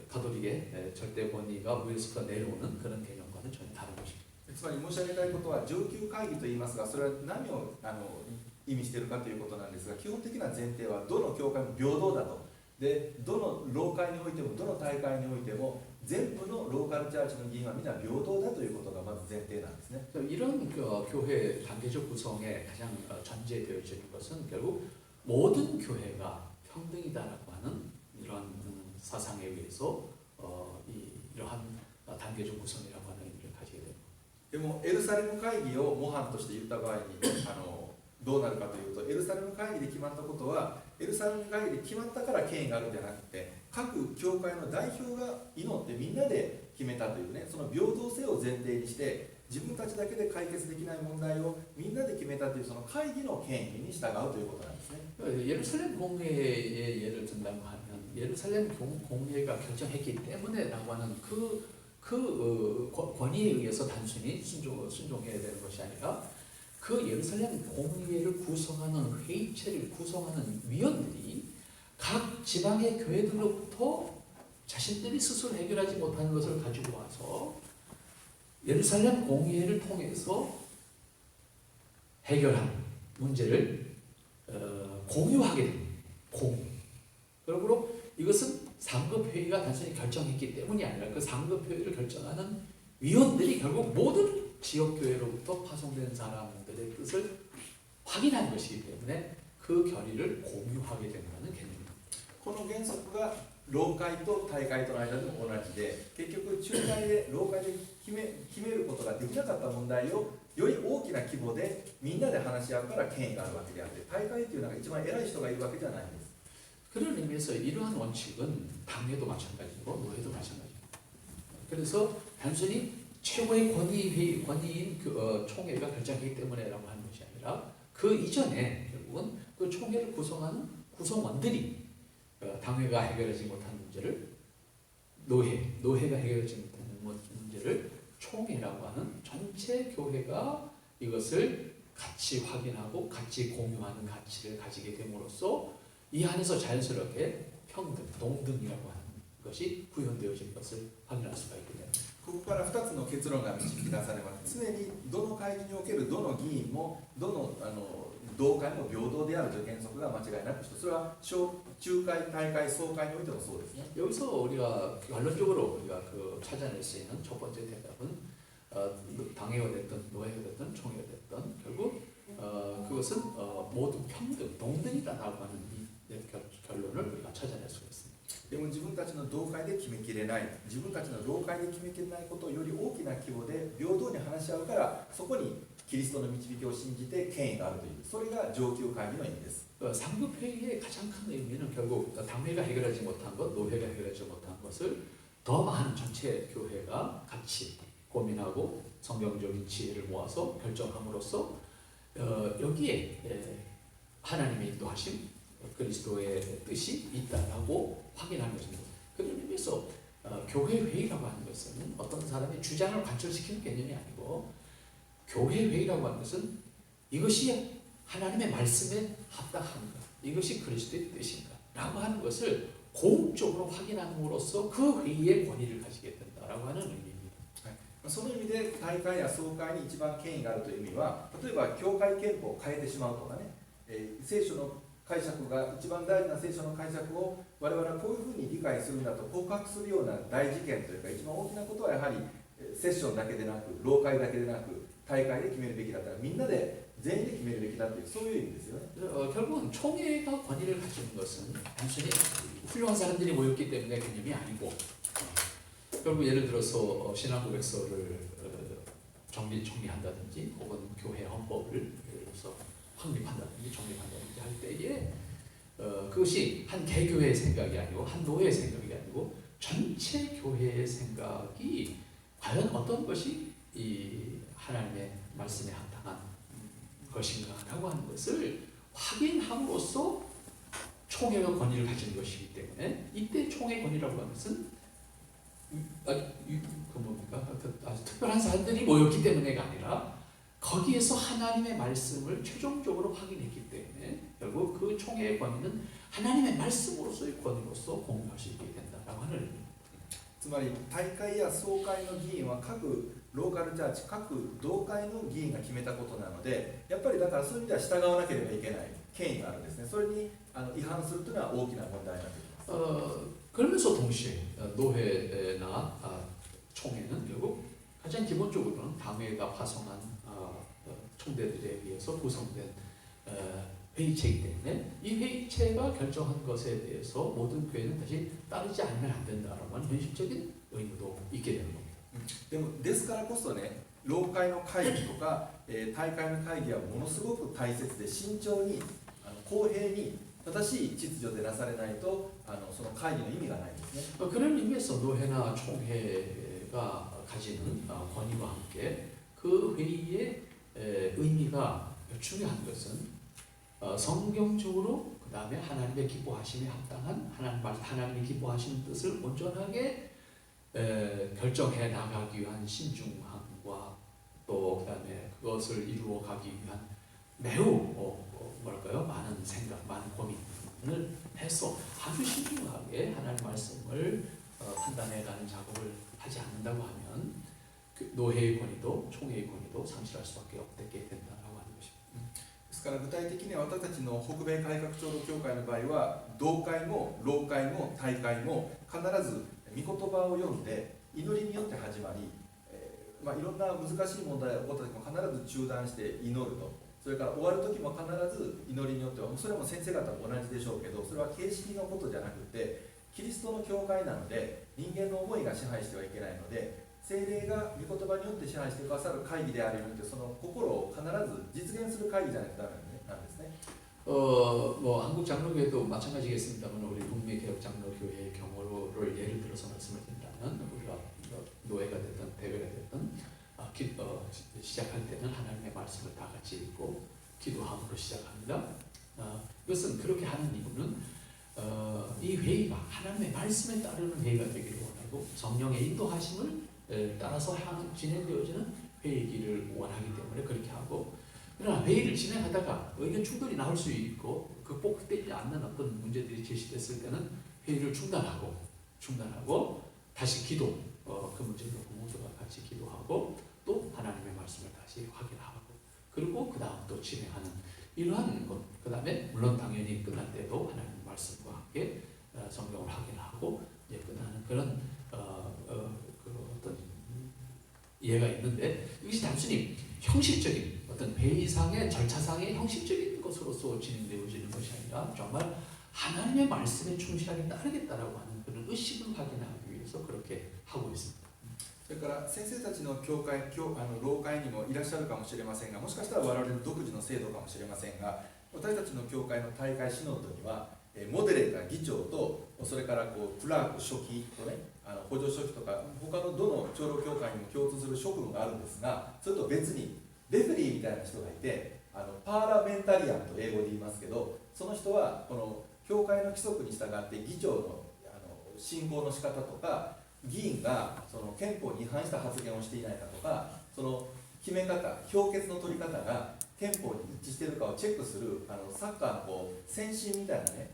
가톨릭의 절대 권위가 위에서부터 내려오는 그런 개념과는 전혀 다른 것입니다. つまり申し上げたいことは上級会議と言いますが、それは何を意味しているかということなんですが、基本的な前提はどの教会も平等だと。で、どの老会においてもどの大会においても全部のローカルチャーチの議員はみんな平等だということがまず前提なんですね。 이런 교회 단계적 구성에 가장 전제되어져 있는 것은 결국 모든 교회가 평등이다라고 하는 이런 사상에 의해서 이러한 단계적 구성이라고 하는 의미를 가지게 됩니다. でもエルサレム会議を模範として言った場合にどうなるかというと、エルサレム会議で決まったことはエルサレム会議で決まったから権威があるんじゃなくて、各教会の代表が祈ってみんなで決めたというね、その平等性を前提にして自分たちだけで解決できない問題をみんなで決めたというその会議の権威に従うということなんですね。 예루살렘 공회의 예를 든다고 하면 예루살렘 공회가 결정했기 때문에라고 하는 권위에 의해서 단순히 순종해야 되는 것이 아니라 그 예루살렘 공회를 구성하는 회의체를 구성하는 위원들이 각 지방의 교회들로부터 자신들이 스스로 해결하지 못하는 것을 가지고 와서 예루살렘 공회를 통해서 해결한 문제를 공유하게 됩니다. 공유. 그러므로 이것은 상급 회의가 단순히 결정했기 때문이 아니라 그 상급 회의를 결정하는 위원들이 결국 모든 지역 교회로부터 파송된 사람들의 뜻을 확인한 것이기 때문에 그 결의를 공유하게 된다는 개념입니다. この原則が老会と大会との間でも同じで、結局仲介で老会で決めることができなかった問題をより大きな規模でみんなで話し合うから権威があるわけであって、大会というのが一番偉い人がいるわけじゃないんです。 그런 의미에서 이러한 원칙은 당회도 마찬가지고 노회도 마찬가지입니다. 그래서 단순히 최고의 권위인 총회가 결정하기 때문에라고 하는 것이 아니라 그 이전에 결국은 그 총회를 구성하는 구성원들이 당회가 해결하지 못한 문제를 노회가 해결하지 못한 문제를 총회라고 하는 전체 교회가 이것을 같이 확인하고 같이 공유하는 가치를 가지게 됨으로써 이 안에서 자연스럽게 평등, 동등이라고 하는 것이 구현되어질 것을 확인할 수가 있게 됩니다. ここから2つの結論が導き出されます。常にどの会議におけるどの議員もどの同会も平等であるという原則が間違いなく、それは仲介、大会、総会においてもそうですね。 여기서 우리가 결론적으로 우리가 찾아낼 수 있는 첫 번째 대답은 당회가 됐든 노회가 됐든 총회가 됐든 결국 그것은 모두 평등, 동등이다라고 하는 이 결론을 우리가 찾아낼 수가 있습니다. でも自分たちの同会で決めきれない、自分たちの老会で決めきれないことをより大きな規模で平等に話し合うから、そこにキリストの導きを信じて権威があるという、それが上級会議の意味です。 상급 회의의 가장 큰 의미는 결국 당회가 해결하지 못한 것, 노회가 해결하지 못한 것을 더 많은 전체 교회가 같이 고민하고 성경적인 지혜를 모아서 결정함으로써 여기에 하나님의 인도하심, 그리스도의 뜻이 있다라고 확인하는 것입니다. 그런 의미에서 교회 회의라고 하는 것은 어떤 사람의 주장을 관철시키는 개념이 아니고, 교회 회의라고 하는 것은 이것이 하나님의 말씀에 합당한가, 이것이 그리스도의 뜻인가라고 하는 것을 공적으로 확인함으로써 그 회의의 권위를 가지게 된다라고 하는 의미입니다. その意味で大会や総会に一番権威があるという意味は、例えば教会憲法を変えてしまうとかね、聖書の解釈が一番大事な聖書の解釈を我々はこういうふうに理解するんだと告白するような大事件というか、一番大きなことはやはりセッションだけでなく、老会だけでなく、大会で決めるべきだったら、みんなで全員で決めるべきだという、そういう意味ですよね。 결국은 총회가 권위를 가지는 것은 단순히 훌륭한 사람들이 모였기 때문에 개념이 아니고, 결국 예를 들어서 신앙 고백서를 정리한다든지 혹은 교회 헌법을 예를 들어서 확립한다든지 정립한다든지 할 때에 그것이 한 개교회의 생각이 아니고 한 노회의 생각이 아니고 전체 교회의 생각이 과연 어떤 것이 이 하나님의 말씀에 합당한 것인가라고 하는 것을 확인함으로써 총회가 권위를 가진 것이기 때문에, 이때 총회 권위라고 하는 것은 아주 특별한 사람들이 모였기 때문에가 아니라 거기에서 하나님의 말씀을 최종적으로 확인했기 때문에 결국 그 총회의 권위는 하나님의 말씀으로서의 권위로서 공유할 수 있게 된다라고 하는 의미입니다. つまり大会や総会の議員は各ローカルチャーチ、各同会の議員が決めたことなので、やっぱりだからそういう意味では従わなければいけない権威があるんですね。それに違反するというのは大きな問題になってきます。 그러면서 동시에 노회나 총회는 결국 가장 기본적으로는 당회가 파송한 총대들에 의해서 구성된 회의체이기 때문에 이 회의체가 결정한 것에 대해서 모든 교회는 다시 따르지 않으면 안 된다라고 하는 현실적인 의무도 있게 되는 겁니다. でもですからこそね、老会の会議とか、大会の会議はものすごく大切で慎重に公平に正しい秩序でなされないとその会議の意味がないんですね。 그런 의미에서 노회나 총회가 가지는 권위와 함께 그 회의의 의미가 중요한 것은 성경적으로 그 다음에 하나님의 기뻐하심에 합당한 하나님의 기뻐하시는 뜻을 온전하게 결정해 나가기 위한 신중함과 또 그 다음에 그것을 이루어 가기 위한 매우 뭐랄까요 많은 생각, 많은 고민을 해서 아주 신중하게 하나님 말씀을 판단해가는 작업을 하지 않는다고 하면 그 노회의 권위도 총회의 권위도 상실할 수밖에 없게 된다라고 하는 것입니다. ですから具体的には私たちの北米改革長老協会の場合は同会も老会も大会も必ず御言葉を読んで祈りによって始まり、いろんな難しい問題が起こった時も必ず中断して祈ると、それから終わる時も必ず祈りによってはそれはもう先生方も同じでしょうけど、それは形式のことじゃなくてキリストの教会なので人間の思いが支配してはいけないので、聖霊が御言葉によって支配してくださる会議であるようにその心を必ず実現する会議じゃないとダメなんですね。 뭐 한국 장로교회도 마찬가지겠습니다만 우리 북미 개혁 장로교회의 경우를 예를 들어서 말씀을 드린다면 우리가 노회가 됐든 대회가 됐든 시작할 때는 하나님의 말씀을 다 같이 읽고 기도함으로 시작합니다. 이것은 그렇게 하는 이유는 이 회의가 하나님의 말씀에 따르는 회의가 되기를 원하고 성령의 인도하심을 따라서 진행되어지는 회의기를 원하기 때문에 그렇게 하고, 그러나 회의를 진행하다가 의견 충돌이 나올 수 있고 극복되지 않는 어떤 문제들이 제시됐을 때는 회의를 중단하고 다시 기도, 그 문제를 놓고 모두가 같이 기도하고 또 하나님의 말씀을 다시 확인하고 그리고 그 다음 또 진행하는 이러한 것. 그 다음에 물론 당연히 끝날 때도 하나님 말씀과 함께 성경을 확인하고 이제 끝나는 그런 그 어떤 이해가 있는데, 이것이 단순히 형식적인 어떤 회의상의 절차상의 형식적인 것으로서 진행되어지는 것이 아니라 정말 하나님의 말씀에 충실하게 따르겠다라고 하는 그런 의식을 확인하기 위해서 그렇게 하고 있습니다. それから先生たちの教会、老会にもいらっしゃるかもしれませんが、もしかしたら我々の独自の制度かもしれませんが、私たちの教会の大会シノードにはモデレーター議長とそれからクラーク書記とね、補助書記とか他のどの長老教会にも共通する職務があるんですが、それと別にレフェリーみたいな人がいて、パーラメンタリアンと英語で言いますけど、その人はこの教会の規則に従って議長の進行の仕方とか、議員がその憲法に違反した発言をしていないかとか、その決め方、評決の取り方が憲法に一致しているかをチェックするサッカーの先進みたいなね、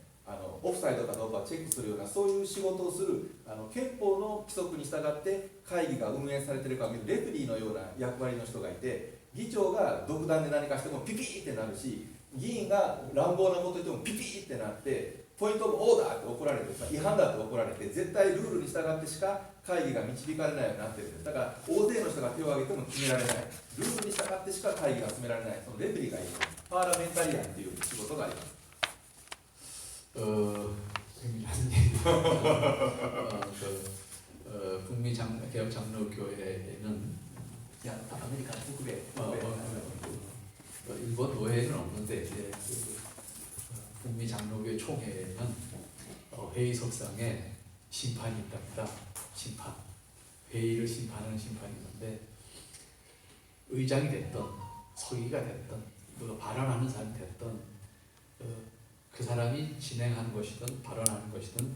オフサイドかどうかをチェックするようなそういう仕事をする憲法の規則に従って会議が運営されているかを見るレフェリーのような役割の人がいて、議長が独断で何かしてもピピーってなるし、議員が乱暴なこと言ってもピピーってなってポイントオーダーって怒られて、違反だって怒られて、絶対ルールに従ってしか会議が導かれないようになってるんです。だから大勢の人が手を挙げても決められない、ルールに従ってしか会議が進められない、そのレフェリーがいるパーラメンタリアンという仕事があります。 재미난 얘기가 북미 개혁 장로교회는 아메리카 북부에 일본 노회는 없는데 이제 북미 장로교회 총회에는 회의석상에 심판이 있답니다. 심판, 회의를 심판하는 심판이 있는데 의장이 됐던 서기가 됐던 그 발언하는 사람이 됐던 그 사람이 진행하는 것이든 발언하는 것이든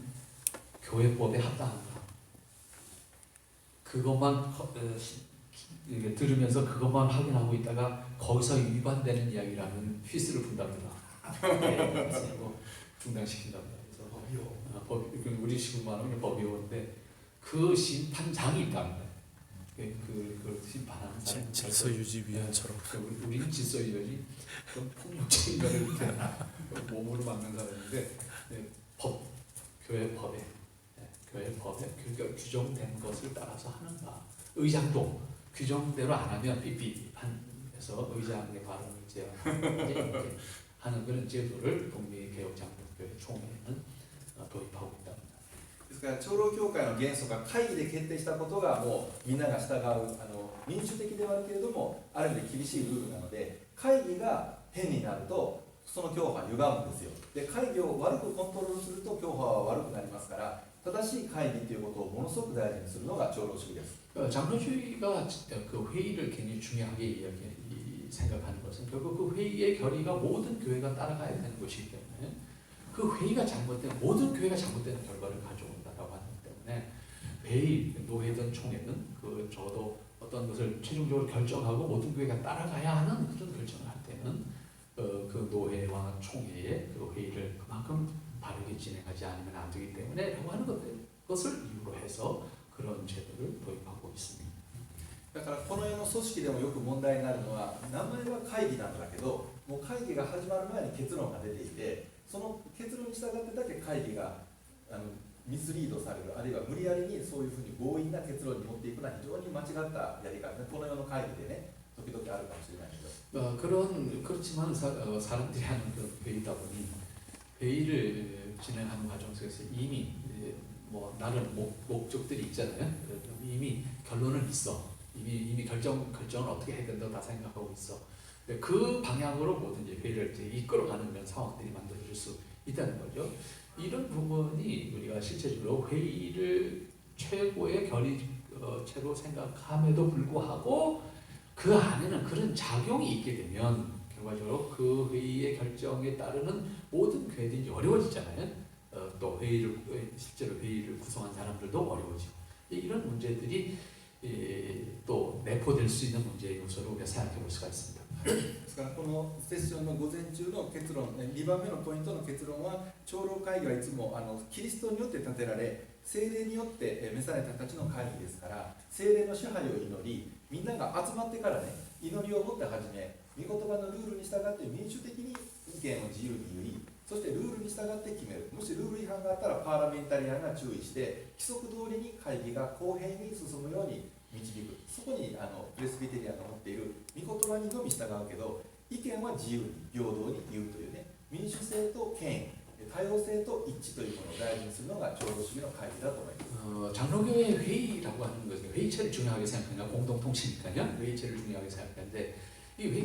교회법에 합당한가, 그것만 들으면서 그것만 확인하고 있다가 거기서 위반되는 이야기라면 휘스를 분답니다. 중단시킨답니다. 그래서 우리 식으로 말하면 법위원인데 그 심판장이 있답니다. 그 심판하는 사람. 질서유지위원처럼. 우리는 질서유지, 좀 폭력적인 거를 이렇게 몸으로 막는 사람인데 교회 법에 그러니까 규정된 것을 따라서 하는가. 의장도 규정대로 안 하면 삐삐해서 의장의 발언을 제한하는 그런 제도를 북미 개혁 장로교회 총회는 도입하고 있답니다. ですですから長老教会の元祖が会議で決定したことがもうみんなが従う民主的ではあるけれどもある意味で厳しいルールなので、会議が変になるとその教派は歪むんですよ。で会議を悪くコントロールすると教派は悪くなりますから、正しい会議ということをものすごく大事にするのが長老主義です。 장로주의가 그 회의를 굉장히 중요하게 생각하는 것은 결국 그 회의의 결의가 모든 교회가 따라가야 되는 것이기 때문에 그 회의가 잘못되면 모든 교회가 잘못되는 결과를 가져온다라고 하기 때문에 회의, 노회든 총회든 그 적어도 어떤 것을 최종적으로 결정하고 모든 교회가 따라가야 하는 그런 결정을 할 때는 그 노회와 총회의 그 회의를 그만큼 바르게 진행하지 않으면 안 되기 때문에 라고 하는 것을 이유로 해서 그런 제도를 도입하고 있습니다. だからこの世の組織でもよく問題になるのは、名前は会議なんだけど、もう会議が始まる前に結論が出ていて、その結論に従ってだけ会議がミスリードされる、あるいは無理やりにそういうふうに強引な結論に持っていくのは非常に間違ったやり方で、この世の会議でね、時々あるかもしれないけど。 그렇지만 사람들이 하는 그 회의다 보니 회의를 진행하는 과정 속에서 이미 뭐 나름 목적들이 있잖아요. 이미 결론은 있어. 이미 결정을 어떻게 해야 된다고 다 생각하고 있어. 그 방향으로 모든 회의를 이끌어가는 그런 상황들이 만들어질 수 있다는 거죠. 이런 부분이 우리가 실제적으로 회의를 최고의 결의체로 생각함에도 불구하고 그 안에는 그런 작용이 있게 되면 결과적으로 그 회의의 결정에 따르는 모든 교회들이 어려워지잖아요. 또 실제로 회의를 구성한 사람들도 어려워지고 이런 문제들이 또 내포될 수 있는 문제의 요소로 우리가 생각해 볼 수가 있습니다. ですからこのセッションの午前中の結論、2番目のポイントの結論は、長老会議はいつもキリストによって立てられ、聖霊によって召された人たちの会議ですから、聖霊の支配を祈り、みんなが集まってからね、祈りを持って始め、御言葉のルールに従って民主的に意見を自由に言い、そしてルールに従って決める。もしルール違反があったらパーラメンタリアンが注意して、規則通りに会議が公平に進むように導く。そこにプレスビテリアンが持っている御言葉にのみ従うけど、意見は自由に平等に言うというね、民主性と権威、多様性と一致というものを大事にするのが長老主義の会議だと思います。 장로교회 회의라고 하는 것은 회의체를 중요하게 생각하냐, 공동통치니까요. 회의체를 중요하게 생각하는데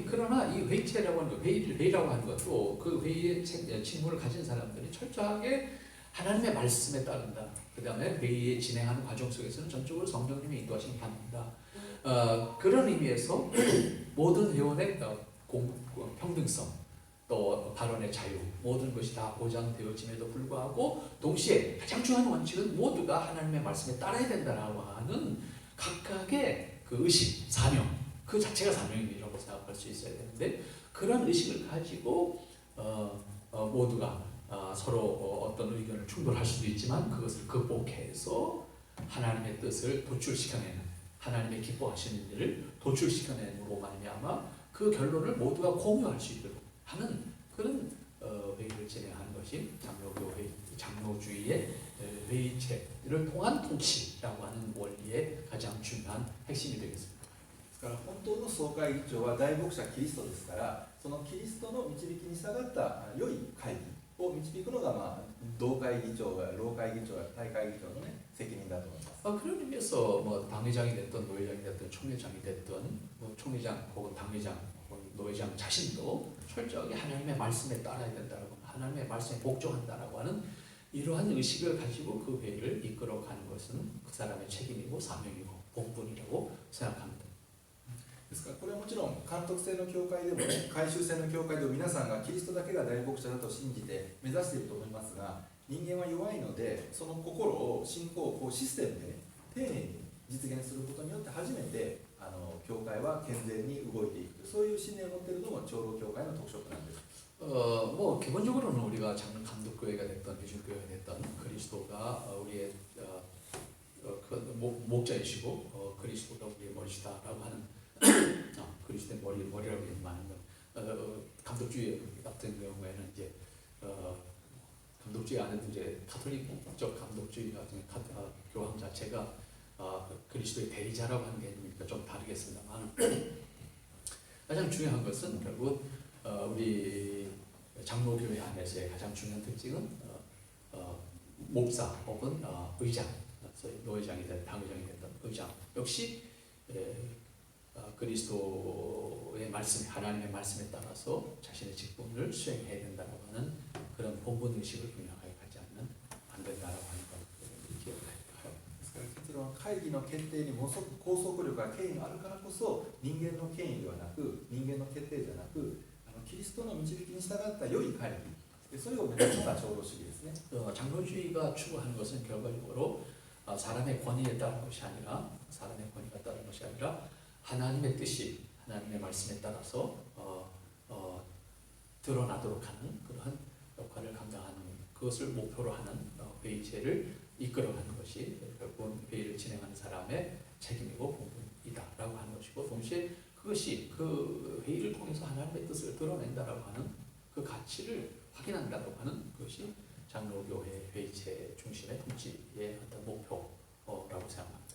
그러나 이 회의체라고 하는 것, 회의라고 하는 것도 그 회의의 직무를 가진 사람들이 철저하게 하나님의 말씀에 따른다. 그 다음에 회의에 진행하는 과정 속에서는 전적으로 성령님의 인도하심을 받는다. 그런 의미에서 모든 회원의 평등성, 또 발언의 자유, 모든 것이 다 보장되어짐에도 불구하고 동시에 가장 중요한 원칙은 모두가 하나님의 말씀에 따라야 된다라고 하는 각각의 그 의식, 사명, 그 자체가 사명이라고 생각할 수 있어야 되는데 그런 의식을 가지고 모두가 서로 어떤 의견을 충돌할 수도 있지만 그것을 극복해서 하나님의 뜻을 도출시켜내는, 하나님의 기뻐하시는 일을 도출시켜내므로 말미암아 그 결론을 모두가 공유할 수 있도록 하는 그런 회의를 진행하는 것이 장로교회, 장로주의의 회의체를 통한 통치라고 하는 원리의 가장 중요한 핵심이 되겠습니다. ですから本当の総会議長は大牧者キリストですから、そのキリストの導きに従った良い会議を導くのが、同会議長や老会議長や大会議長の、ね、責任だと思います。 그런 의미에서 뭐 당회장이 됐든 노회장이 됐든 총회장이 됐든 뭐 총회장 혹은 당회장 혹은 노회장 자신도 철저하게 하나님의 말씀에 따라야 된다라고, 하나님의 말씀에 복종한다라고 하는 이러한 의식을 가지고 그 회의를 이끌어가는 것은 그 사람의 책임이고 사명이고 본분이라고 생각합니다. ですからこれはもちろん監督制の教会でもね、改宗制の教会でも皆さんがキリストだけが大牧者だと信じて目指していると思いますが、人間は弱いので、その心を信仰をシステムで、ね、丁寧に実現することによって初めて教会は健全に動いていく、そういう信念を持っているのも長老教会の特色なんです。 뭐 기본적으로는 우리가 장로 감독교회가 됐던 대중교회가 됐던 그리스도가 우리의 목자이시고 그리스도가 우리의 머리시다라고 하는 그리스도의 머리라고 얘기하는 건 감독주의 같은 경우에는 이제 감독주의 안에도 이제 가톨릭적 감독주의 같은 교황 자체가 그리스도의 대리자라고 하는 개념이니까 좀 다르겠습니다만 가장 중요한 것은 결국 우리 장로교회 안에서의 가장 중요한 특징은 목사 혹은 의장, 소위 노회장이 된 당회장이 됐던 의장 역시 그리스도의 말씀에 하나님의 말씀에 따라서 자신의 직분을 수행해야 된다고 하는 그런 본분 의식을 분명하게 갖지 않는 안 된다라고 하는 걸 기억을 해요. ですから結論は会議の決定にも拘束力が権威があるからこそ人間の権威ではなく人間の決定じゃなくキリストの導きに従った良い会議それを目指すのが長老主義ですね。 장로주의가 추구하는 것은 결과적으로 사람의 권위에 따른 것이 아니라 사람의 권위가 따른 것이 아니라 하나님의 뜻이 하나님의 말씀에 따라서 드러나도록 하는 그러한 역할을 감당하는 그것을 목표로 하는 회의체를 이끌어가는 것이 결국은 회의를 진행하는 사람의 책임이고 본분이다라고 하는 것이고 동시에 그것이 그 회의를 통해서 하나님의 뜻을 드러낸다라고 하는 그 가치를 확인한다고 하는 것이 장로교회 회의체 중심의 통치의 어떤 목표라고 생각합니다.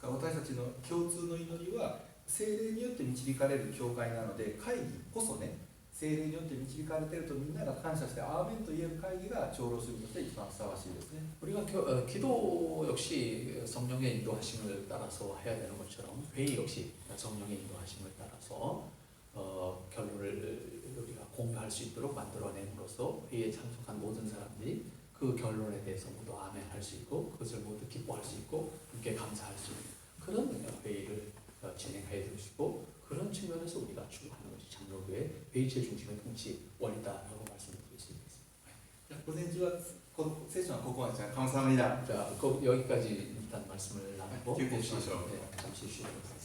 私たちの共通の祈りは聖霊によって導かれる教会なので会議こそね聖霊によって導かれているとみんなが感謝してアーメンと言える会議が長老主義として一番ふさわしいですね。 우리가 기도 역시 성령의 인도하심을 따라서 해야 되는 것처럼 회의 역시 성령의 인도하심을 따라서 결론을 우리가 공유할 수 있도록 만들어냄으로써 회의에 참석한 모든 사람들이 그 결론에 대해서 모두 아멘할 수 있고 그것을 모두 기뻐할 수 있고 함께 감사할 수 있는 그런 회의를 진행해야 될 수 있고 그런 측면에서 우리가 추구하는 것이 장로교의 회의체 중심의 통치 원이다라고 말씀드릴 수 있겠습니다. 午前中は聖書のここまでじゃ감사합니다. 자, 여기까지 일단 말씀을 나누고休憩しましょう。 네, 잠시 쉬도록 하겠습니다.